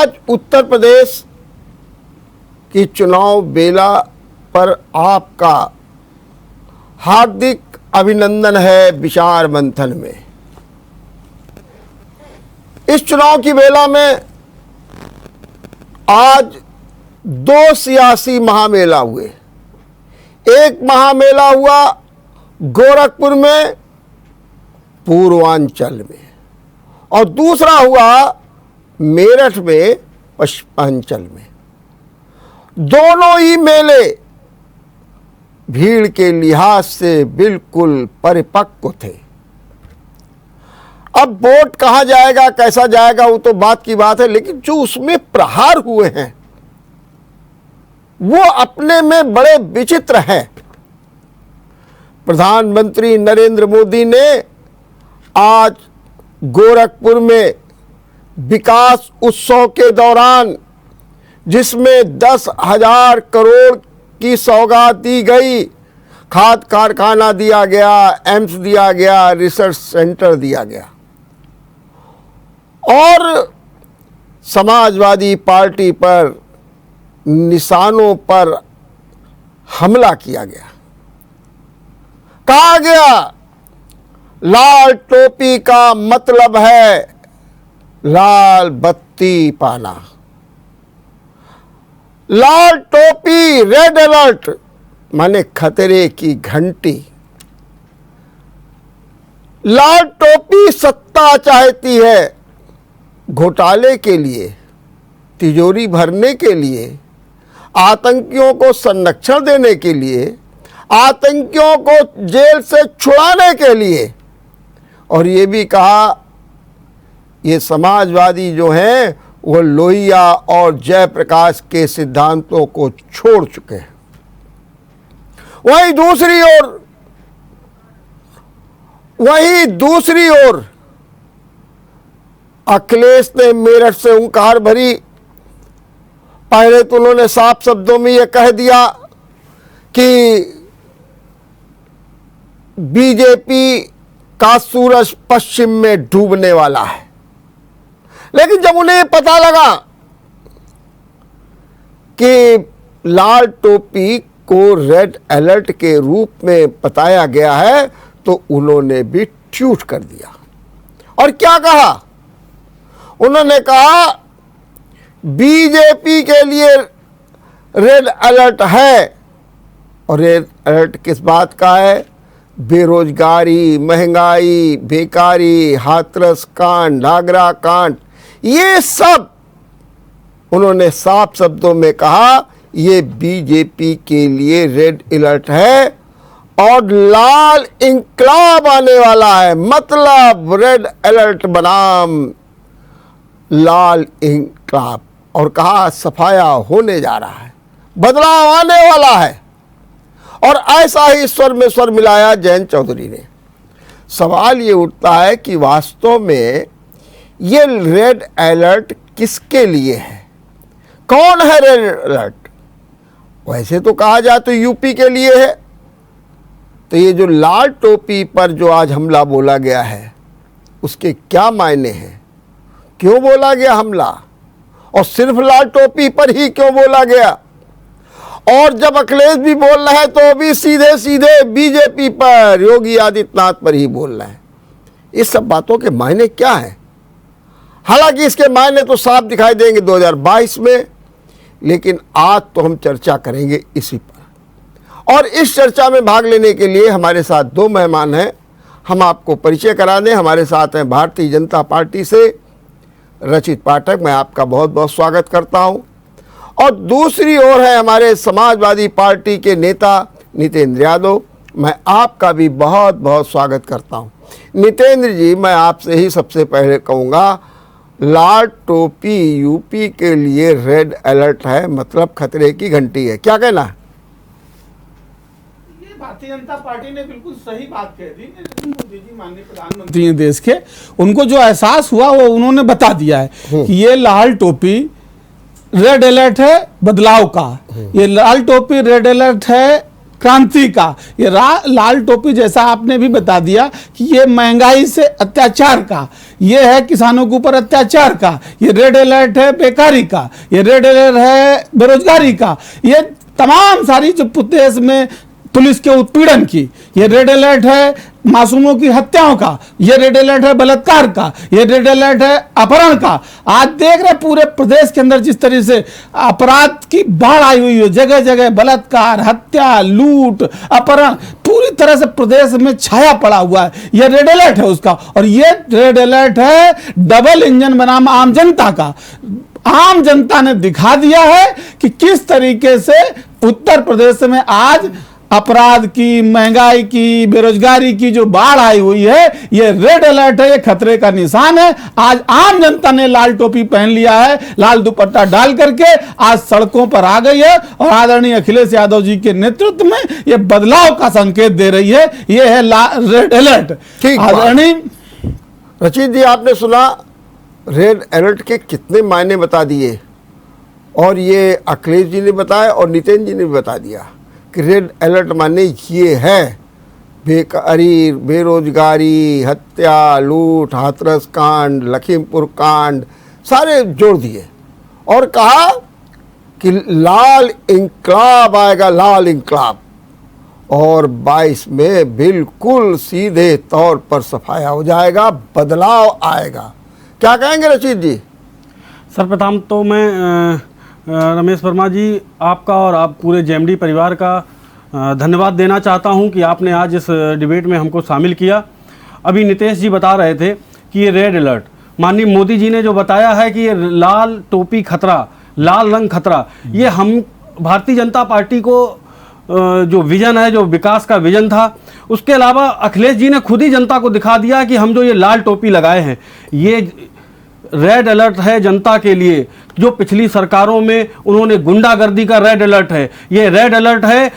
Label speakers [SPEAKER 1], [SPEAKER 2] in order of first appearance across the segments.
[SPEAKER 1] आज उत्तर प्रदेश की चुनाव बेला पर आपका हार्दिक अभिनंदन है विचार मंथन में। इस चुनाव की बेला में आज दो सियासी महामेला हुए। एक महामेला हुआ गोरखपुर में पूर्वांचल में और दूसरा हुआ मेरठ में पश्चिमांचल में। दोनों ही मेले भीड़ के लिहाज से बिल्कुल परिपक्व थे। अब वोट कहां जाएगा, कैसा जाएगा, वो तो बात की बात है, लेकिन जो उसमें प्रहार हुए हैं वो अपने में बड़े विचित्र हैं। प्रधानमंत्री नरेंद्र मोदी ने आज गोरखपुर में विकास उत्सव के दौरान, जिसमें 10,000 करोड़ की सौगात दी गई, खाद कारखाना दिया गया, एम्स दिया गया, रिसर्च सेंटर दिया गया और समाजवादी पार्टी पर निशानों पर हमला किया गया। कहा गया लाल टोपी का मतलब है लाल बत्ती पाना। लाल टोपी, रेड अलर्ट माने खतरे की घंटी। लाल टोपी सत्ता चाहती है घोटाले के लिए, तिजोरी भरने के लिए, आतंकियों को संरक्षण देने के लिए, आतंकियों को जेल से छुड़ाने के लिए। और ये भी कहा ये समाजवादी जो हैं वो लोहिया और जयप्रकाश के सिद्धांतों को छोड़ चुके हैं। वहीं दूसरी ओर अखिलेश ने मेरठ से हुंकार भरी। पहले तो उन्होंने साफ शब्दों में यह कह दिया कि बीजेपी का सूरज पश्चिम में डूबने वाला है, लेकिन जब उन्हें पता लगा कि लाल टोपी को रेड अलर्ट के रूप में बताया गया है तो उन्होंने भी ट्वीट कर दिया। और क्या कहा? उन्होंने कहा बीजेपी के लिए रेड अलर्ट है। और रेड अलर्ट किस बात का है? बेरोजगारी, महंगाई, बेकारी, हाथरस कांड, नागरा कांड, ये सब उन्होंने साफ शब्दों में कहा ये बीजेपी के लिए रेड अलर्ट है और लाल इंकलाब आने वाला है। मतलब रेड अलर्ट बनाम लाल इंकलाब। और कहा सफाया होने जा रहा है, बदलाव आने वाला है। और ऐसा ही स्वर में स्वर मिलाया जयंत चौधरी ने। सवाल ये उठता है कि वास्तव में ये रेड अलर्ट किसके लिए है? कौन है रेड अलर्ट? वैसे तो कहा जाए तो यूपी के लिए है। तो ये जो लाल टोपी पर जो आज हमला बोला गया है उसके क्या मायने हैं? क्यों बोला गया हमला? और सिर्फ लाल टोपी पर ही क्यों बोला गया? और जब अखिलेश भी बोल रहा है तो भी सीधे सीधे बीजेपी पर, योगी आदित्यनाथ पर ही बोल रहा है। इस सब बातों के मायने क्या है? हालांकि इसके मायने तो साफ दिखाई देंगे 2022 में, लेकिन आज तो हम चर्चा करेंगे इसी पर। और इस चर्चा में भाग लेने के लिए हमारे साथ दो मेहमान हैं। हम आपको परिचय करा दें। हमारे साथ हैं भारतीय जनता पार्टी से रचित पाठक, मैं आपका बहुत बहुत स्वागत करता हूं। और दूसरी ओर है हमारे समाजवादी पार्टी के नेता नितेंद्र यादव, मैं आपका भी बहुत बहुत स्वागत करता हूं। नितेंद्र जी, मैं आपसे ही सबसे पहले कहूँगा, लाल टोपी यूपी के लिए रेड अलर्ट है, मतलब खतरे की घंटी है, क्या कहना है?
[SPEAKER 2] ये भारतीय जनता पार्टी ने बिल्कुल सही बात कह दी। मोदी जी माननीय प्रधानमंत्री हैं देश के, उनको जो एहसास हुआ वो उन्होंने बता दिया है कि ये लाल टोपी रेड अलर्ट है बदलाव का। ये लाल टोपी रेड अलर्ट है क्रांति का, ये लाल टोपी जैसा आपने भी बता दिया कि ये महंगाई से अत्याचार का, ये है किसानों के ऊपर अत्याचार का, ये रेड अलर्ट है बेकारी का, ये रेड अलर्ट है बेरोजगारी का, ये तमाम सारी जो देश में पुलिस के उत्पीड़न की, ये रेड अलर्ट है मासूमों की हत्याओं का, ये रेड अलर्ट है बलात्कार का, ये रेड अलर्ट है अपहरण का। आज देख रहे पूरे प्रदेश के अंदर जिस तरह से अपराध की बाढ़ आई हुई है, जगह जगह बलात्कार, हत्या, लूट, अपहरण पूरी तरह से प्रदेश में छाया पड़ा हुआ है। ये रेड अलर्ट है उसका, और ये रेड अलर्ट है डबल इंजन बनाम आम जनता का। आम जनता ने दिखा दिया है कि किस तरीके से उत्तर प्रदेश में आज अपराध की, महंगाई की, बेरोजगारी की जो बाढ़ आई हुई है, ये रेड अलर्ट है, ये खतरे का निशान है। आज आम जनता ने लाल टोपी पहन लिया है, लाल दुपट्टा डाल करके आज सड़कों पर आ गई है, और आदरणीय अखिलेश यादव जी के नेतृत्व में ये बदलाव का संकेत दे रही है। ये है रेड अलर्ट। आदरणीय
[SPEAKER 1] रचित जी, आपने सुना रेड अलर्ट के कितने मायने बता दिए, और ये अखिलेश जी ने बताया और नितिन जी ने भी बता दिया कि रेड अलर्ट माने ये है बेकारी, बेरोजगारी, हत्या, लूट, हाथरस कांड, लखीमपुर कांड सारे जोड़ दिए, और कहा कि लाल इंकलाब आएगा, लाल इंकलाब। और 22 में बिल्कुल सीधे तौर पर सफाया हो जाएगा, बदलाव आएगा। क्या कहेंगे रचित जी?
[SPEAKER 3] सर्वप्रथम तो मैं रमेश वर्मा जी, आपका और आप पूरे जेएमडी परिवार का धन्यवाद देना चाहता हूं कि आपने आज इस डिबेट में हमको शामिल किया। अभी नितेश जी बता रहे थे कि ये रेड अलर्ट, माननीय मोदी जी ने जो बताया है कि ये लाल टोपी खतरा, लाल रंग खतरा, ये हम भारतीय जनता पार्टी को जो विजन है, जो विकास का विजन था, उसके अलावा अखिलेश जी ने खुद ही जनता को दिखा दिया कि हम जो ये लाल टोपी लगाए हैं, ये रेड अलर्ट है जनता के लिए। जो पिछली सरकारों में उन्होंने गुंडागर्दी का रेड अलर्ट है, ये रेड अलर्ट है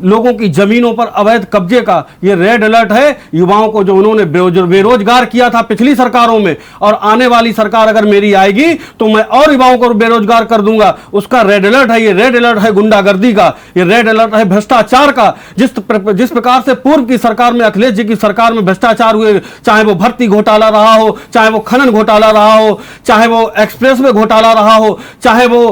[SPEAKER 3] लोगों की जमीनों पर अवैध कब्जे का, ये रेड अलर्ट है युवाओं को जो उन्होंने बेरोजगार किया था पिछली सरकारों में, और आने वाली सरकार अगर मेरी आएगी तो मैं और युवाओं को बेरोजगार कर दूंगा, उसका रेड अलर्ट है। ये रेड अलर्ट है गुंडागर्दी का, ये रेड अलर्ट है भ्रष्टाचार का। जिस प्रकार से पूर्व की सरकार में, अखिलेश जी की सरकार में भ्रष्टाचार हुए, चाहे वो भर्ती घोटाला रहा हो, चाहे वो खनन घोटाला रहा हो, चाहे वो एक्सप्रेस में घोटाला रहा हो, चाहे वो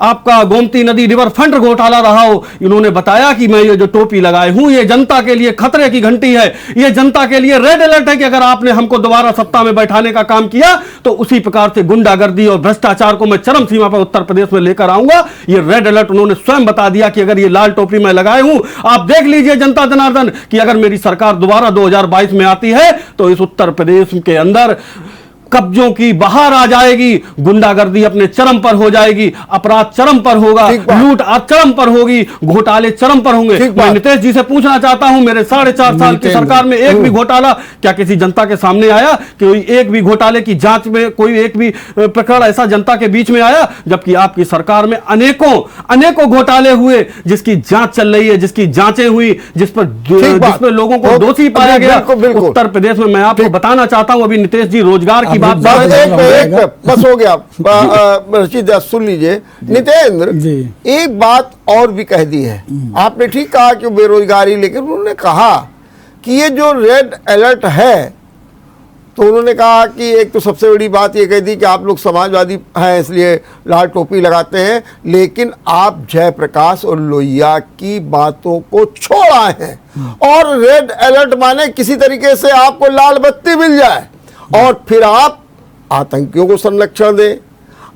[SPEAKER 3] आपका गोमती नदी रिवर फ्रंट घोटाला रहा हो, इन्होंने बताया कि मैं ये जो टोपी लगाए हूं ये जनता के लिए खतरे की घंटी है, ये जनता के लिए रेड अलर्ट है कि अगर आपने हमको दोबारा सत्ता में बैठाने का काम किया तो उसी प्रकार से गुंडागर्दी और भ्रष्टाचार को मैं चरम सीमा पर उत्तर प्रदेश में लेकर आऊंगा। ये रेड अलर्ट उन्होंने स्वयं बता दिया कि अगर ये लाल टोपी मैं लगाए हूं, आप देख लीजिए जनता जनार्दन कि अगर मेरी सरकार दोबारा 2022 में आती है तो इस उत्तर प्रदेश के अंदर कब्जों की बहार आ जाएगी, गुंडागर्दी अपने चरम पर हो जाएगी, अपराध चरम पर होगा, लूट चरम पर होगी, घोटाले चरम पर होंगे। मैं नितेश जी से पूछना चाहता हूं, मेरे 4.5 साल की सरकार में एक भी घोटाला क्या किसी जनता के सामने आया? कि एक भी घोटाले की जांच में कोई एक भी प्रकरण ऐसा जनता के बीच में आया? जबकि आपकी सरकार में अनेकों घोटाले हुए, जिसकी जांच चल रही है, जिसकी जांचें हुई, जिसमें लोगों को दोषी पाया गया। उत्तर प्रदेश में मैं आपको बताना चाहता हूं, अभी नितेश जी रोजगार की
[SPEAKER 1] एक बस हो गया। रशीद सुन लीजिए, नितेंद्र एक बात और भी कह दी है। आपने ठीक कहा कि बेरोजगारी, लेकिन उन्होंने कहा कि ये जो रेड अलर्ट है, तो उन्होंने कहा कि एक तो सबसे बड़ी बात ये कह दी कि आप लोग समाजवादी हैं इसलिए लाल टोपी लगाते हैं, लेकिन आप जयप्रकाश और लोहिया की बातों को छोड़ आए हैं। और रेड अलर्ट माने किसी तरीके से आपको लाल बत्ती मिल जाए और फिर आप आतंकियों को संरक्षण दें,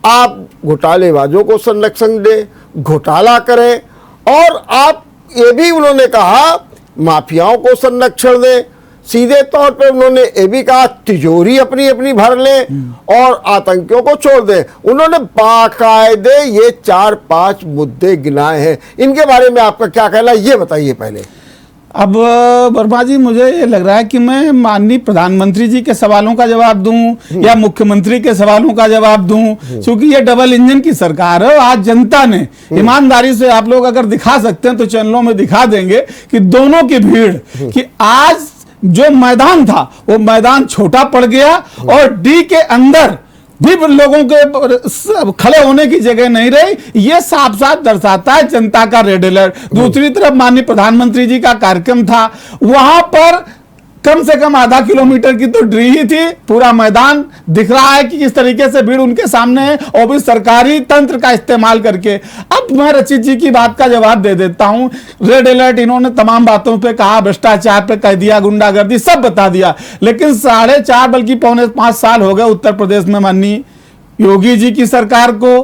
[SPEAKER 1] आप घोटालेबाजों को संरक्षण दें, घोटाला करें, और आप ये भी उन्होंने कहा माफियाओं को संरक्षण दें। सीधे तौर पे उन्होंने ये भी कहा तिजोरी अपनी अपनी भर लें और आतंकियों को छोड़ दें। उन्होंने बाकायदे ये 4-5 मुद्दे गिनाए हैं। इनके बारे में आपका क्या कहना है, ये बताइए पहले।
[SPEAKER 2] अब वर्मा जी, मुझे ये लग रहा है कि मैं माननीय प्रधानमंत्री जी के सवालों का जवाब दूं या मुख्यमंत्री के सवालों का जवाब दूं, क्योंकि ये डबल इंजन की सरकार है। आज जनता ने ईमानदारी से, आप लोग अगर दिखा सकते हैं तो चैनलों में दिखा देंगे कि दोनों की भीड़, कि आज जो मैदान था वो मैदान छोटा पड़ गया और डी के अंदर भी लोगों के खड़े होने की जगह नहीं रही। ये साफ साफ दर्शाता है जनता का रेड अलर्ट। दूसरी तरफ माननीय प्रधानमंत्री जी का कार्यक्रम था, वहां पर कम से कम आधा किलोमीटर की तो ड्री ही थी, पूरा मैदान दिख रहा है कि किस तरीके से भीड़ उनके सामने है, और भी सरकारी तंत्र का इस्तेमाल करके। अब मैं रचित जी की बात का जवाब दे देता हूं। रेड अलर्ट इन्होंने तमाम बातों पे कहा, भ्रष्टाचार पे कह दिया, गुंडागर्दी सब बता दिया, लेकिन 4.5 बल्कि 4.25 साल हो गए उत्तर प्रदेश में माननीय योगी जी की सरकार को,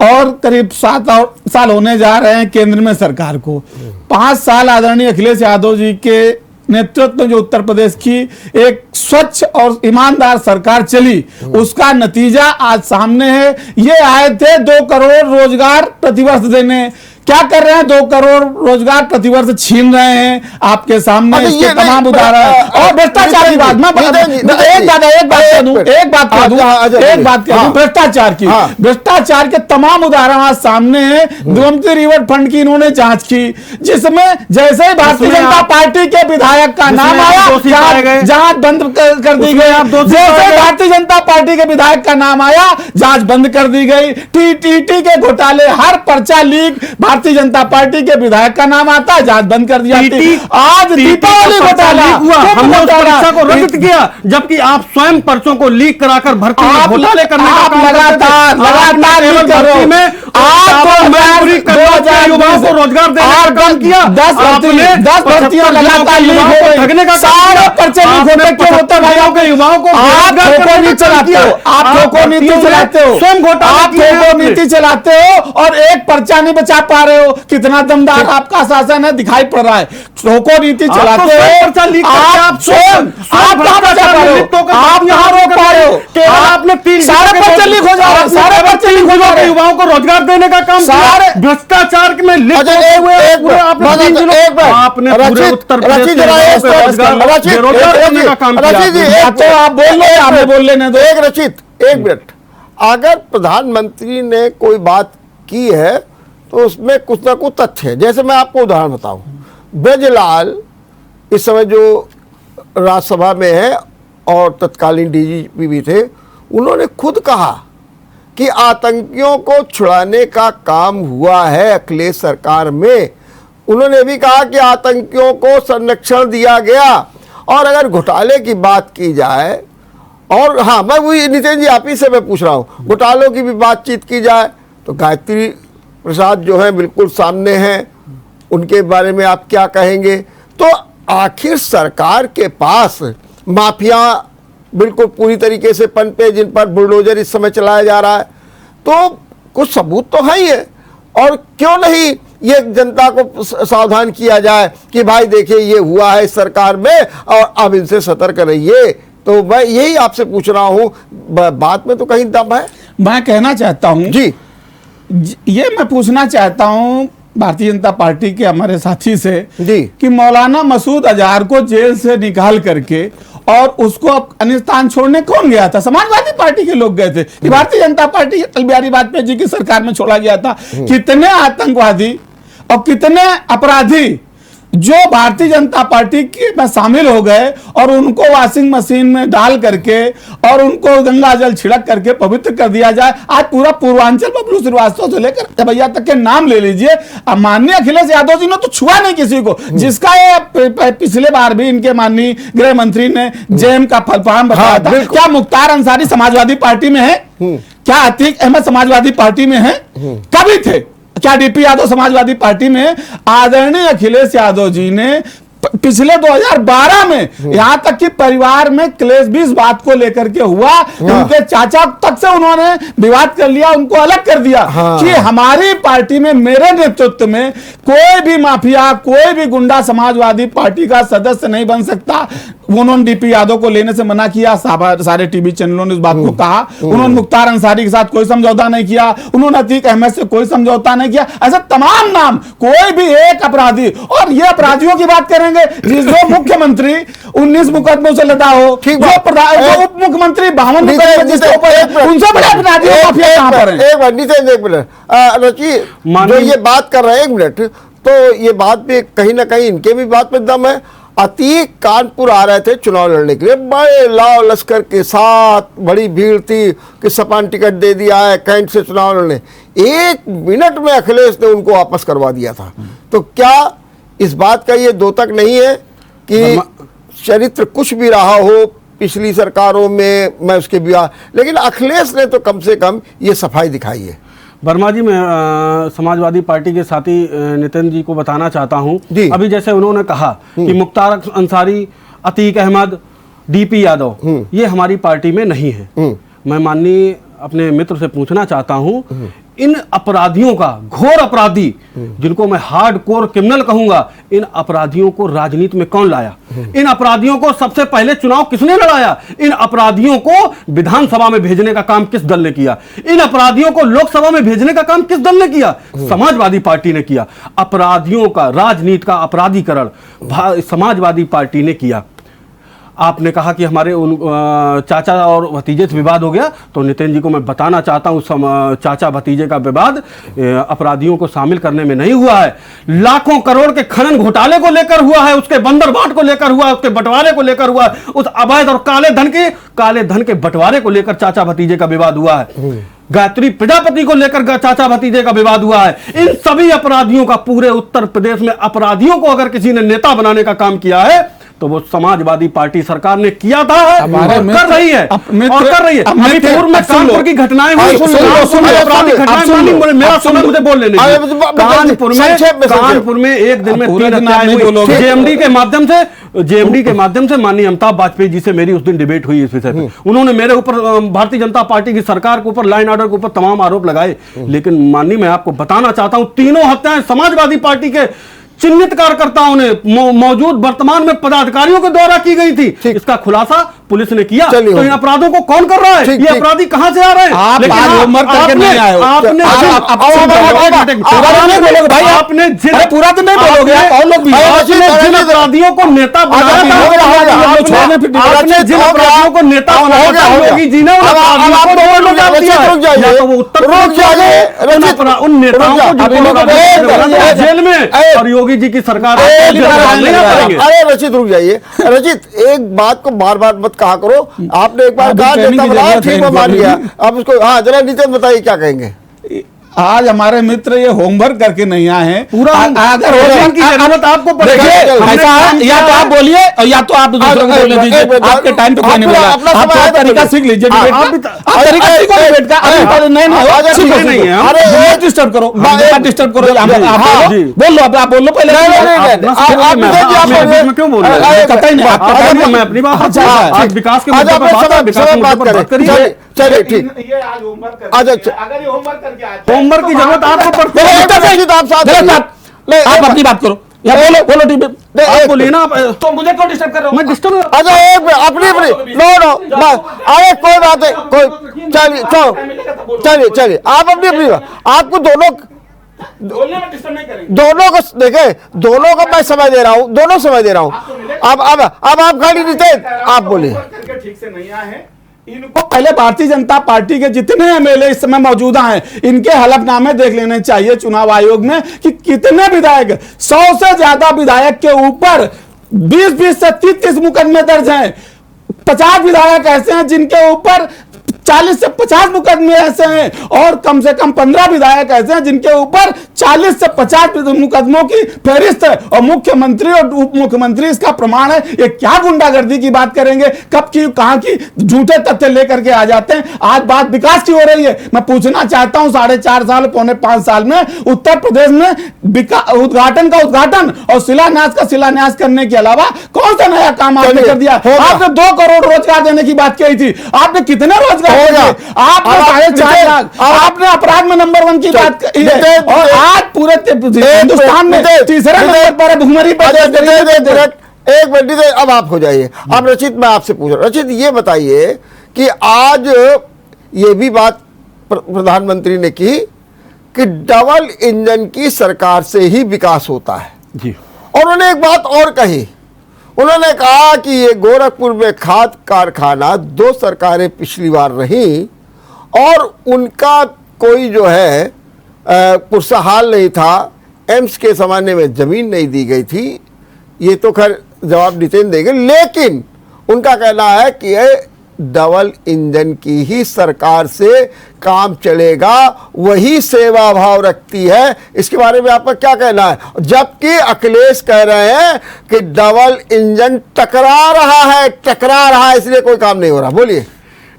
[SPEAKER 2] और करीब 7 और साल होने जा रहे हैं केंद्र में सरकार को। 5 साल आदरणीय अखिलेश यादव जी के नेतृत्व में जो उत्तर प्रदेश की एक स्वच्छ और ईमानदार सरकार चली, उसका नतीजा आज सामने है। ये आए थे 2 करोड़ रोजगार प्रतिवर्ष देने, क्या कर रहे हैं? 2 करोड़ रोजगार प्रतिवर्ष छीन रहे हैं आपके सामने, इसके तमाम उदाहरण। और भ्रष्टाचार की बात, मैं एक बात कह दूं भ्रष्टाचार की, भ्रष्टाचार के तमाम उदाहरण आज सामने हैं। गोमती रिवर फंड की इन्होंने जांच की, जिसमें जैसे ही भारतीय जनता पार्टी के विधायक का नाम आया जांच बंद कर दी गई। जैसे भारतीय जनता पार्टी के विधायक का नाम आया जांच बंद कर दी गई। टीटीटी के घोटाले, हर पर्चा लीक, भारतीय जनता पार्टी के विधायक का नाम आता है जांच बंद कर दिया। आज दीपावली घोटाला
[SPEAKER 3] हुआ, हमने उस परीक्षा को रद्द किया, जबकि आप स्वयं पर्चों को लीक कराकर भर्ती में घोटाले करने का काम लगातार भर्ती में युवाओं को रोजगार देने का काम किया।
[SPEAKER 2] 10 भर्तियां लगातार लीक हो गई,
[SPEAKER 3] ठगने का
[SPEAKER 2] सारे पर्चे लीक होते क्यों होते भाइयों के?
[SPEAKER 3] युवाओं को
[SPEAKER 2] आप ठोको नीति चलाते हो, आप ठोको नीति चलाते हो,
[SPEAKER 3] स्वयं घोटाला,
[SPEAKER 2] आप ठोको नीति चलाते हो और एक पर्चा नहीं बचा पा रहे हो। कितना दमदार आपका शासन है दिखाई पड़ रहा है। ठोको नीति चलाते हो, आप स्वयं आप कहां बचा पा रहे हो? आप कहां रोक पा रहे हो?
[SPEAKER 3] आपने 3
[SPEAKER 2] सारे पर्चे लीक हो जा रहे हैं, सारे पर्चे लीक हो जा रहे हैं।
[SPEAKER 3] युवाओं को रोजगार देने का काम
[SPEAKER 2] सारे
[SPEAKER 3] भ्रष्टाचार में लिप्त हुए आपने पूरे उत्तर प्रदेश में बेरोजगार करने का काम किया।
[SPEAKER 2] तो आप बोल लो, आपने बोल लेने दो।
[SPEAKER 1] एक मिनट, अगर प्रधानमंत्री ने कोई बात की है तो उसमें कुछ ना कुछ तथ्य है। जैसे मैं आपको उदाहरण बताऊं, ब्रजलाल इस समय जो राज्यसभा में है और तत्कालीन डीजीपी भी थे, उन्होंने खुद कहा कि आतंकियों को छुड़ाने का काम हुआ है अखिलेश सरकार में। उन्होंने भी कहा कि आतंकियों को संरक्षण दिया गया। और अगर घोटाले की बात की जाए, और हाँ, मैं वही नितिन जी आप ही से मैं पूछ रहा हूँ, घोटालों की भी बातचीत की जाए तो गायत्री प्रसाद जो है बिल्कुल सामने हैं, उनके बारे में आप क्या कहेंगे? तो आखिर सरकार के पास माफिया बिल्कुल पूरी तरीके से पनपे, जिन पर बुलडोजर इस समय चलाया जा रहा है, तो कुछ सबूत तो है ही है। और क्यों नहीं ये जनता को सावधान किया जाए कि भाई देखिए ये हुआ है इस सरकार में और अब इनसे सतर्क रहिए। तो मैं यही आपसे पूछ रहा हूँ, बात में तो कहीं दम है।
[SPEAKER 2] मैं कहना चाहता हूँ
[SPEAKER 1] जी,
[SPEAKER 2] ये मैं पूछना चाहता हूं भारतीय जनता पार्टी के हमारे साथी से
[SPEAKER 1] जी,
[SPEAKER 2] कि मौलाना मसूद अजहर को जेल से निकाल करके और उसको अफगानिस्तान छोड़ने कौन गया था? समाजवादी पार्टी के लोग गए थे कि भारतीय जनता पार्टी अटल बिहारी वाजपेयी जी की सरकार में छोड़ा गया था। कितने आतंकवादी और कितने अपराधी जो भारतीय जनता पार्टी के में शामिल हो गए और उनको वॉशिंग मशीन में डाल करके और उनको गंगा जल छिड़क करके पवित्र कर दिया जाए। आज पूरा पूर्वांचल बबलू श्रीवास्तव से लेकर भैया तक के नाम ले लीजिए। माननीय अखिलेश यादव जी ने तो छुआ नहीं किसी को, जिसका ये पिछले बार भी इनके माननीय गृह मंत्री ने जेएम का फलफार्म बताया था। क्या मुख्तार अंसारी समाजवादी पार्टी में है? क्या अतीक अहमद समाजवादी पार्टी में है? कभी थे? क्या डीपी यादव समाजवादी पार्टी में? आदरणीय अखिलेश यादव जी ने पिछले 2012 में यहां तक कि परिवार में क्लेश भी इस बात को लेकर के हुआ, उनके चाचा तक से उन्होंने विवाद कर लिया, उनको अलग कर दिया कि हमारी पार्टी में, मेरे नेतृत्व में कोई भी माफिया, कोई भी गुंडा समाजवादी पार्टी का सदस्य नहीं बन सकता। उन्होंने डीपी यादव को लेने से मना किया, सारे टीवी चैनलों ने इस बात को कहा। उन्होंने मुख्तार अंसारी के साथ कोई समझौता नहीं किया, उन्होंने अतीक अहमद से कोई समझौता नहीं किया। ऐसे तमाम नाम, कोई भी एक अपराधी, और ये अपराधियों की बात करेंगे जो मुख्यमंत्री 19 मुकदमों से लदा हो, जो उप मुख्यमंत्री 52 मुकदमे जिसके ऊपर, उनसे बड़े अपराधी माफिया कहां पर हैं?
[SPEAKER 1] एक मिनट रची जो ये बात कर रहे हैं, एक मिनट, तो ये बात भी कहीं ना कहीं इनके भी बात में दम है। अतीक कानपुर आ रहे थे चुनाव लड़ने के लिए, बड़े लाव लश्कर के साथ, बड़ी भीड़ थी कि सपान टिकट दे दिया है, कैंट से चुनाव लड़ने। 1 मिनट में अखिलेश ने उनको वापस करवा दिया था। तो क्या इस बात का ये द्योतक नहीं है कि चरित्र कुछ भी रहा हो पिछली सरकारों में, मैं उसके बिना, लेकिन अखिलेश ने तो कम से कम ये सफाई दिखाई है।
[SPEAKER 3] वर्मा जी, मैं समाजवादी पार्टी के साथी नितिन जी को बताना चाहता हूं, अभी जैसे उन्होंने कहा कि मुख्तार अंसारी, अतीक अहमद, डीपी यादव ये हमारी पार्टी में नहीं है। मैं माननीय अपने मित्र से पूछना चाहता हूं, इन अपराधियों का, घोर अपराधी जिनको मैं हार्डकोर क्रिमिनल कहूंगा, इन अपराधियों को राजनीति में कौन लाया? इन अपराधियों को सबसे पहले चुनाव किसने लड़ाया? इन अपराधियों को विधानसभा में भेजने का काम किस दल ने किया? इन अपराधियों को लोकसभा में भेजने का काम किस दल ने किया? समाजवादी पार्टी ने किया। अपराधियों का, राजनीति का अपराधीकरण समाजवादी पार्टी ने किया। आपने कहा कि हमारे उन चाचा और भतीजे से विवाद हो गया, तो नितिन जी को मैं बताना चाहता हूं, चाचा भतीजे का विवाद अपराधियों को शामिल करने में नहीं हुआ है। लाखों करोड़ के खनन घोटाले को लेकर हुआ है, उसके बंदरबाट को लेकर हुआ है, उसके बंटवारे को लेकर हुआ है, उस अवैध और काले धन के बंटवारे को लेकर चाचा भतीजे का विवाद हुआ है। गायत्री प्रजापति को लेकर चाचा भतीजे का विवाद हुआ है। इन सभी अपराधियों का, पूरे उत्तर प्रदेश में अपराधियों को अगर किसी ने नेता बनाने का काम किया है तो वो समाजवादी पार्टी सरकार ने किया था, कर रही है और कर रही है। अभी पूर्व में कानपुर की घटनाएं हुई, मेरा समय मुझे बोल लेने दीजिए। कानपुर में एक दिन में 3 हत्याएं हुई। जेएमडी के माध्यम से माननीय अमिताभ वाजपेयी जी से मेरी उस दिन डिबेट हुई इस विषय पे। उन्होंने मेरे ऊपर, भारतीय जनता पार्टी की सरकार के ऊपर, लॉ एंड ऑर्डर के ऊपर तमाम आरोप लगाए, लेकिन माननीय मैं आपको बताना चाहता हूं, तीनों हत्याएं समाजवादी पार्टी के चिन्हित कार्यकर्ताओं ने, मौजूद वर्तमान में पदाधिकारियों के द्वारा की गई थी। इसका खुलासा पुलिस ने किया। तो इन अपराधों को कौन कर रहा है? ये अपराधी कहाँ से आ रहे हैं?
[SPEAKER 2] आपने पूरा तो नहीं बोलोगे, और लोग भी
[SPEAKER 3] जिन अपराधियों को नेता बनाया था, जिन अपराधियों को नेता बनाया था योगी जी ने, वो उत्तर उन नेताओं को जेल में, और योगी जी की सरकार।
[SPEAKER 1] अरे रचित रुक जाइए, रचित एक बात को बार बार मत कहा करो। आपने एक बार कहा नेता बनाया, ठीक है, मान लिया। अब उसको, हाँ जरा नितिन बताइए क्या कहेंगे।
[SPEAKER 2] आज हमारे मित्र ये होमवर्क करके नहीं आए हैं।
[SPEAKER 3] पूरा अगर होमवर्क की जरूरत आपको पड़ेगी,
[SPEAKER 2] ऐसा या तो आप बोलिए और या तो आप दूसरों को बोलने दीजिए। आपके टाइम पे कोई नहीं बोला, आप थोड़ा तरीका सीख लीजिए डिबेट का। आप तरीका सीखो डिबेट का। अभी नहीं है, अरे डिस्टर्ब करो, डिस्टर्ब करो। बोल लो, आप बोल लो पहले।
[SPEAKER 3] क्यों बोल रहे हैं? मैं अपनी बात, आज विकास के मुद्दे पर बात करिए।
[SPEAKER 1] चलिए ठीक,
[SPEAKER 2] ये आज होमवर्क कर, अगर ये होमवर्क करके आए,
[SPEAKER 3] होमवर्क की जरूरत आपको पड़ती है।
[SPEAKER 2] आप अपनी बात करो या बोलो
[SPEAKER 3] आप बोलिए ना।
[SPEAKER 2] तो मुझे क्यों डिस्टर्ब कर रहे हो?
[SPEAKER 3] मैं डिस्टर्ब,
[SPEAKER 1] अच्छा एक अपनी नो अरे कोई बात नहीं, कोई चलिए चलिए आप अपनी आपको दोनों को देखे, दोनों को मैं समय दे रहा हूँ, दोनों समय दे रहा हूँ। अब आप खड़ी नितिन, आप बोलिए।
[SPEAKER 2] ठीक से नहीं आए हैं इनको, पहले भारतीय जनता पार्टी के जितने एमएलए इस समय मौजूदा हैं, इनके हलफनामे देख लेने चाहिए चुनाव आयोग में कि कितने विधायक, 100 से ज्यादा विधायक के ऊपर 20 से 30 मुकदमे दर्ज हैं। 50 विधायक ऐसे हैं जिनके ऊपर 40 से 50 मुकदमे ऐसे हैं, और कम से कम 15 विधायक ऐसे हैं जिनके ऊपर 40 से 50 मुकदमों की फहरिस्त है, और मुख्यमंत्री और उप मुख्यमंत्री इसका प्रमाण है। ये क्या गुंडागर्दी की बात करेंगे, कब की कहां की झूठे तथ्य लेकर के आ जाते हैं। आज बात विकास की हो रही है, मैं पूछना चाहता हूं, 4.5 साल, पौने 5 साल में उत्तर प्रदेश में उद्घाटन का उद्घाटन और शिलान्यास का शिलान्यास करने के अलावा कौन सा नया काम आपने कर दिया? आपने 2 करोड़ रोजगार देने की बात कही थी, आपने कितने रोजगार? आपने 4.5 लाख, आपने अपराध में नंबर 1 की बात की है, और आज पूरे हिंदुस्तान में तीसरे नंबर पर भुखमरी पर।
[SPEAKER 1] एक मिनट, अब आप हो जाइए। अब रचित, मैं आपसे पूछ रहा हूं, रचित ये बताइए कि आज ये भी बात प्रधानमंत्री ने की कि डबल इंजन की सरकार से ही विकास होता है
[SPEAKER 3] जी,
[SPEAKER 1] और उन्होंने एक बात और कही, उन्होंने कहा कि ये गोरखपुर में खाद कारखाना 2 सरकारें पिछली बार रहीं और उनका कोई जो है पुरसहाल नहीं था, एम्स के ज़माने में ज़मीन नहीं दी गई थी। ये तो खैर जवाब नितिन देंगे, लेकिन उनका कहना है कि ये डबल इंजन की ही सरकार से काम चलेगा, वही सेवा भाव रखती है। इसके बारे में आपका क्या कहना है? जबकि अखिलेश कह रहे हैं कि डबल इंजन टकरा रहा है इसलिए कोई काम नहीं हो रहा। बोलिए।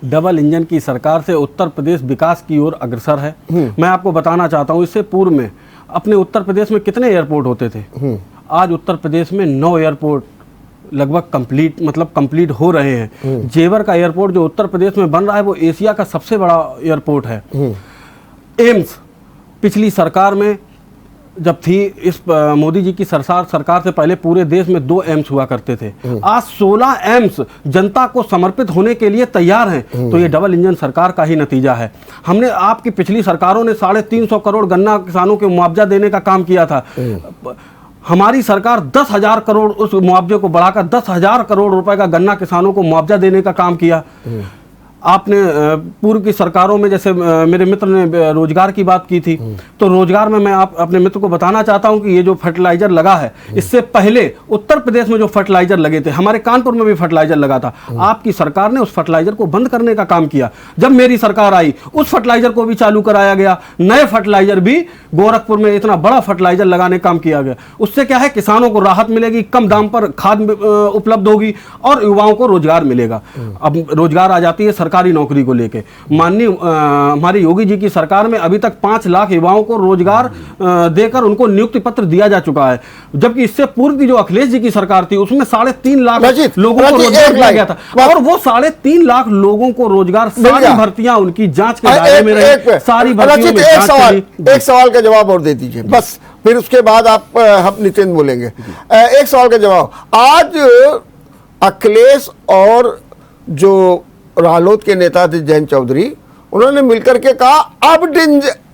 [SPEAKER 3] डबल इंजन की सरकार से उत्तर प्रदेश विकास की ओर अग्रसर है। मैं आपको बताना चाहता हूं, इससे पूर्व में अपने उत्तर प्रदेश में कितने एयरपोर्ट होते थे? आज उत्तर प्रदेश में 9 एयरपोर्ट लगभग कंप्लीट हो रहे हैं। जेवर का एयरपोर्ट जो उत्तर प्रदेश में बन रहा है वो एशिया का सबसे बड़ा एयरपोर्ट है। एम्स पिछली सरकार में जब थी, इस मोदी जी की सरकार से पहले पूरे देश में 2 एम्स हुआ करते थे। आज 16 एम्स जनता को समर्पित होने के लिए तैयार हैं। तो ये डबल इंजन सरकार का ही नतीजा है। हमने आपकी पिछली सरकारों ने 350 करोड़ गन्ना किसानों के मुआवजा देने का काम किया था। हमारी सरकार 10,000 करोड़ उस मुआवजे को बढ़ाकर 10,000 करोड़ रुपए का गन्ना किसानों को मुआवजा देने का काम किया। आपने पूर्व की सरकारों में, जैसे मेरे मित्र ने रोजगार की बात की थी, तो रोजगार में मैं अपने मित्र को बताना चाहता हूं कि ये जो फर्टिलाइजर लगा है, इससे पहले उत्तर प्रदेश में जो फर्टिलाइजर लगे थे, हमारे कानपुर में भी फर्टिलाइजर लगा था। आपकी सरकार ने उस फर्टिलाइजर को बंद करने का काम किया। जब मेरी सरकार आई उस फर्टिलाइजर को भी चालू कराया गया। नए फर्टिलाइजर भी गोरखपुर में इतना बड़ा फर्टिलाइजर लगाने का काम किया गया। उससे क्या है, किसानों को राहत मिलेगी, कम दाम पर खाद उपलब्ध होगी और युवाओं को रोजगार मिलेगा। अब रोजगार आ जाती है सरकारी नौकरी को लेके। माननीय हमारी योगी जी की सरकार में अभी तक 5 लाख युवाओं को रोजगार देकर उनको नियुक्ति पत्र दिया जा चुका है। जबकि इससे पूर्व की जो अखिलेश जी की सरकार थी उसमें 3.5 लाख लोगों को रोजगार दिया गया था। और वो 3.5 लाख लोगों को रोजगार, सारी भर्तियां उनकी जांच के दायरे में रही, सारी भर्तियों में जांच चली।
[SPEAKER 1] एक सवाल का जवाब और दे दीजिए बस, फिर उसके बाद हम नितिन बोलेंगे। एक सवाल का जवाब, आज अखिलेश और जो रालोद के नेता थे जयंत चौधरी, उन्होंने मिलकर के कहा अब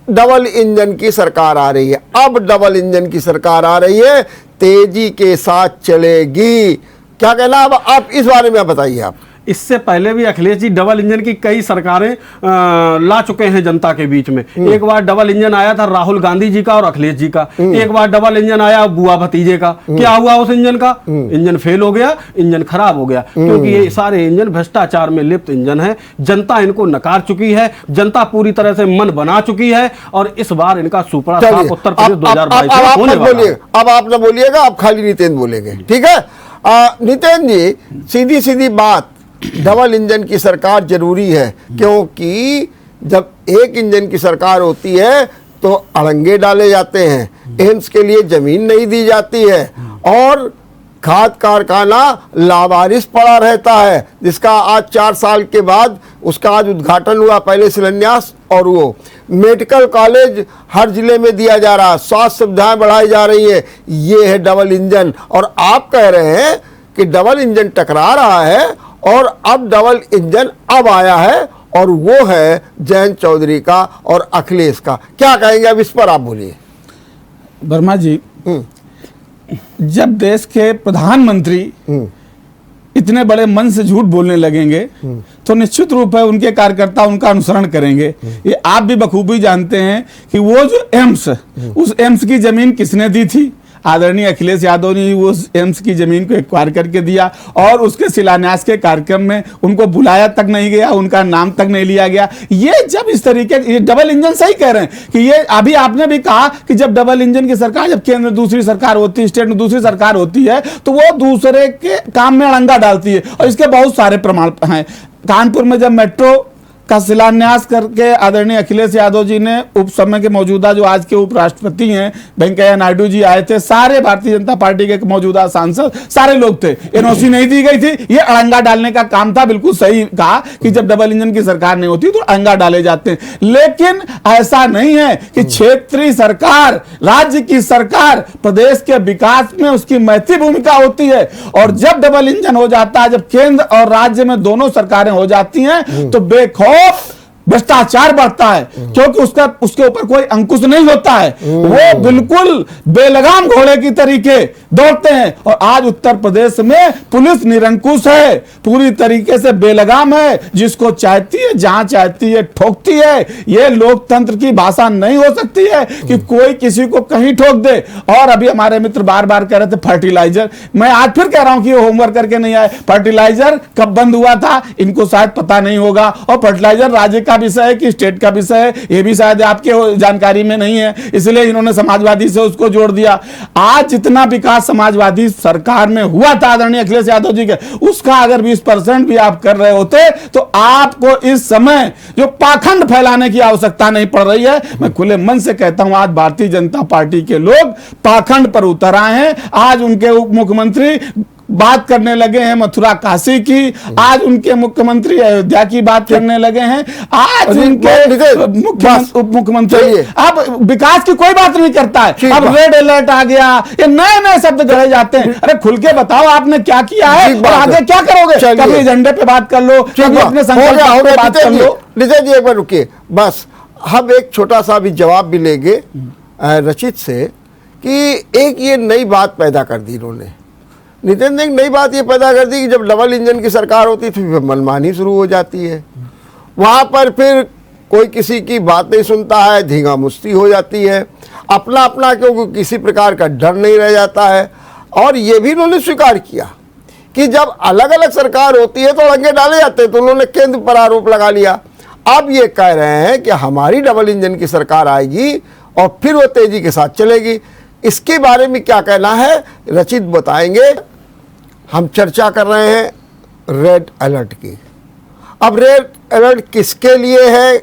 [SPEAKER 1] डबल इंजन की सरकार आ रही है, अब डबल इंजन की सरकार आ रही है, तेजी के साथ चलेगी। क्या कहना अब आप इस बारे में बताइए। आप
[SPEAKER 3] इससे पहले भी अखिलेश जी डबल इंजन की कई सरकारें ला चुके हैं जनता के बीच में। एक बार डबल इंजन आया था राहुल गांधी जी का और अखिलेश जी का। एक बार डबल इंजन आया बुआ भतीजे का। क्या हुआ उस इंजन का? इंजन फेल हो गया, इंजन खराब हो गया, क्योंकि ये सारे इंजन भ्रष्टाचार में लिप्त इंजन है। जनता इनको नकार चुकी है, जनता पूरी तरह से मन बना चुकी है और इस बार इनका सुपड़ा साफ उत्तर प्रदेश 2022 में होने वाला है।
[SPEAKER 1] अब आप ना बोलिएगा, अब खाली नितिन बोलेंगे, ठीक है? नितिन जी, सीधी सीधी बात, डबल इंजन की सरकार जरूरी है, क्योंकि जब एक इंजन की सरकार होती है तो अड़ंगे डाले जाते हैं, एम्स के लिए जमीन नहीं दी जाती है और खाद कारखाना लावारिस पड़ा रहता है, जिसका आज 4 साल के बाद उसका आज उद्घाटन हुआ, पहले शिलान्यास, और वो मेडिकल कॉलेज हर जिले में दिया जा रहा है, स्वास्थ्य सुविधाएं बढ़ाई जा रही है। ये है डबल इंजन। और आप कह रहे हैं कि डबल इंजन टकरा रहा है और अब डबल इंजन अब आया है और वो है जयंत चौधरी का और अखिलेश का। क्या कहेंगे अब इस पर, आप बोलिए।
[SPEAKER 2] वर्मा जी, जब देश के प्रधानमंत्री इतने बड़े मन से झूठ बोलने लगेंगे तो निश्चित रूप है उनके कार्यकर्ता उनका अनुसरण करेंगे। ये आप भी बखूबी जानते हैं कि वो जो एम्स, उस एम्स की जमीन किसने दी थी? आदरणीय अखिलेश यादव ने उस एम्स की जमीन को एक्वायर करके दिया और उसके शिलान्यास के कार्यक्रम में उनको बुलाया तक नहीं गया, उनका नाम तक नहीं लिया गया। ये जब इस तरीके, ये डबल इंजन, सही कह रहे हैं कि ये अभी आपने भी कहा कि जब डबल इंजन की सरकार, जब केंद्र में दूसरी सरकार होती है, स्टेट में दूसरी सरकार होती है, तो वो दूसरे के काम में अड़ंगा डालती है और इसके बहुत सारे प्रमाण हैं। कानपुर में जब मेट्रो का शिलान्यास करके आदरणीय अखिलेश यादव जी ने, उप समय के मौजूदा जो आज के उपराष्ट्रपति हैं वेंकैया नायडू जी आए थे, सारे भारतीय जनता पार्टी के मौजूदा सांसद सारे लोग थे, एनओसी नहीं दी गई थी। ये अड़ंगा डालने का काम था। बिल्कुल सही कहा कि जब डबल इंजन की सरकार नहीं होती तो अड़ंगा डाले जाते हैं, लेकिन ऐसा नहीं है कि क्षेत्रीय सरकार, राज्य की सरकार प्रदेश के विकास में उसकी महत्वपूर्ण भूमिका होती है। और जब डबल इंजन हो जाता है, जब केंद्र और राज्य में दोनों सरकारें हो जाती हैं, तो बेखौफ भ्रष्टाचार बढ़ता है, क्योंकि उसके ऊपर कोई अंकुश नहीं होता है। वो बिल्कुल बेलगाम घोड़े की तरीके दौड़ते हैं। और आज उत्तर प्रदेश में पुलिस निरंकुश है, पूरी तरीके से बेलगाम है, जिसको चाहती है जहां चाहती है ठोकती है। ये लोकतंत्र की भाषा नहीं हो सकती है कि कोई किसी को कहीं ठोक दे। और अभी हमारे मित्र बार बार कह रहे थे फर्टिलाइजर, मैं आज फिर कह रहा हूं कि ये होमवर्क करके नहीं आए। फर्टिलाइजर कब बंद हुआ था इनको शायद पता नहीं होगा, और फर्टिलाइजर राज्य का विषय है कि स्टेट का विषय है ये भी शायद आपके जानकारी में नहीं है, इसलिए इन्होंने समाजवादी से उसको जोड़ दिया। आज जितना विकास समाजवादी सरकार में हुआ था आदरणीय अखिलेश यादव जी के, उसका अगर 20% भी आप कर रहे होते तो आपको इस समय जो पाखंड फैलाने की आवश्यकता नहीं पड़ रही है। मैं खुले मन से कहता हूं आज भारतीय जनता पार्टी के लोग पाखंड पर उतर आए हैं। आज उनके उप मुख्यमंत्री बात करने लगे हैं मथुरा काशी की, आज उनके मुख्यमंत्री अयोध्या की बात करने लगे हैं, आज उनके उप मुख्यमंत्री अब विकास की कोई बात नहीं करता है। अब रेड अलर्ट आ गया, ये नए नए शब्द गढ़े जाते हैं। अरे खुल के बताओ आपने क्या किया है और आगे क्या करोगे। कभी एजेंडे पे बात कर लो, कभी अपने संकल्प पे बात कर लो।
[SPEAKER 1] नितिन जी एक बार रुकिए, बस हम एक छोटा सा भी जवाब भी लेंगे रचित से कि एक ये नई बात पैदा कर दी इन्होंने। नितिन ने एक नई बात ये पैदा कर दी कि जब डबल इंजन की सरकार होती थी फिर मनमानी शुरू हो जाती है, वहाँ पर फिर कोई किसी की बात नहीं सुनता है, धींगा मुस्ती हो जाती है, अपना अपना क्योंकि किसी प्रकार का डर नहीं रह जाता है। और ये भी उन्होंने स्वीकार किया कि जब अलग अलग सरकार होती है तो लंगे डाले जाते हैं, तो उन्होंने केंद्र पर आरोप लगा लिया। अब ये कह रहे हैं कि हमारी डबल इंजन की सरकार आएगी और फिर वो तेजी के साथ चलेगी। इसके बारे में क्या कहना है रचित बताएंगे। हम चर्चा कर रहे हैं रेड अलर्ट की। अब रेड अलर्ट किसके लिए है,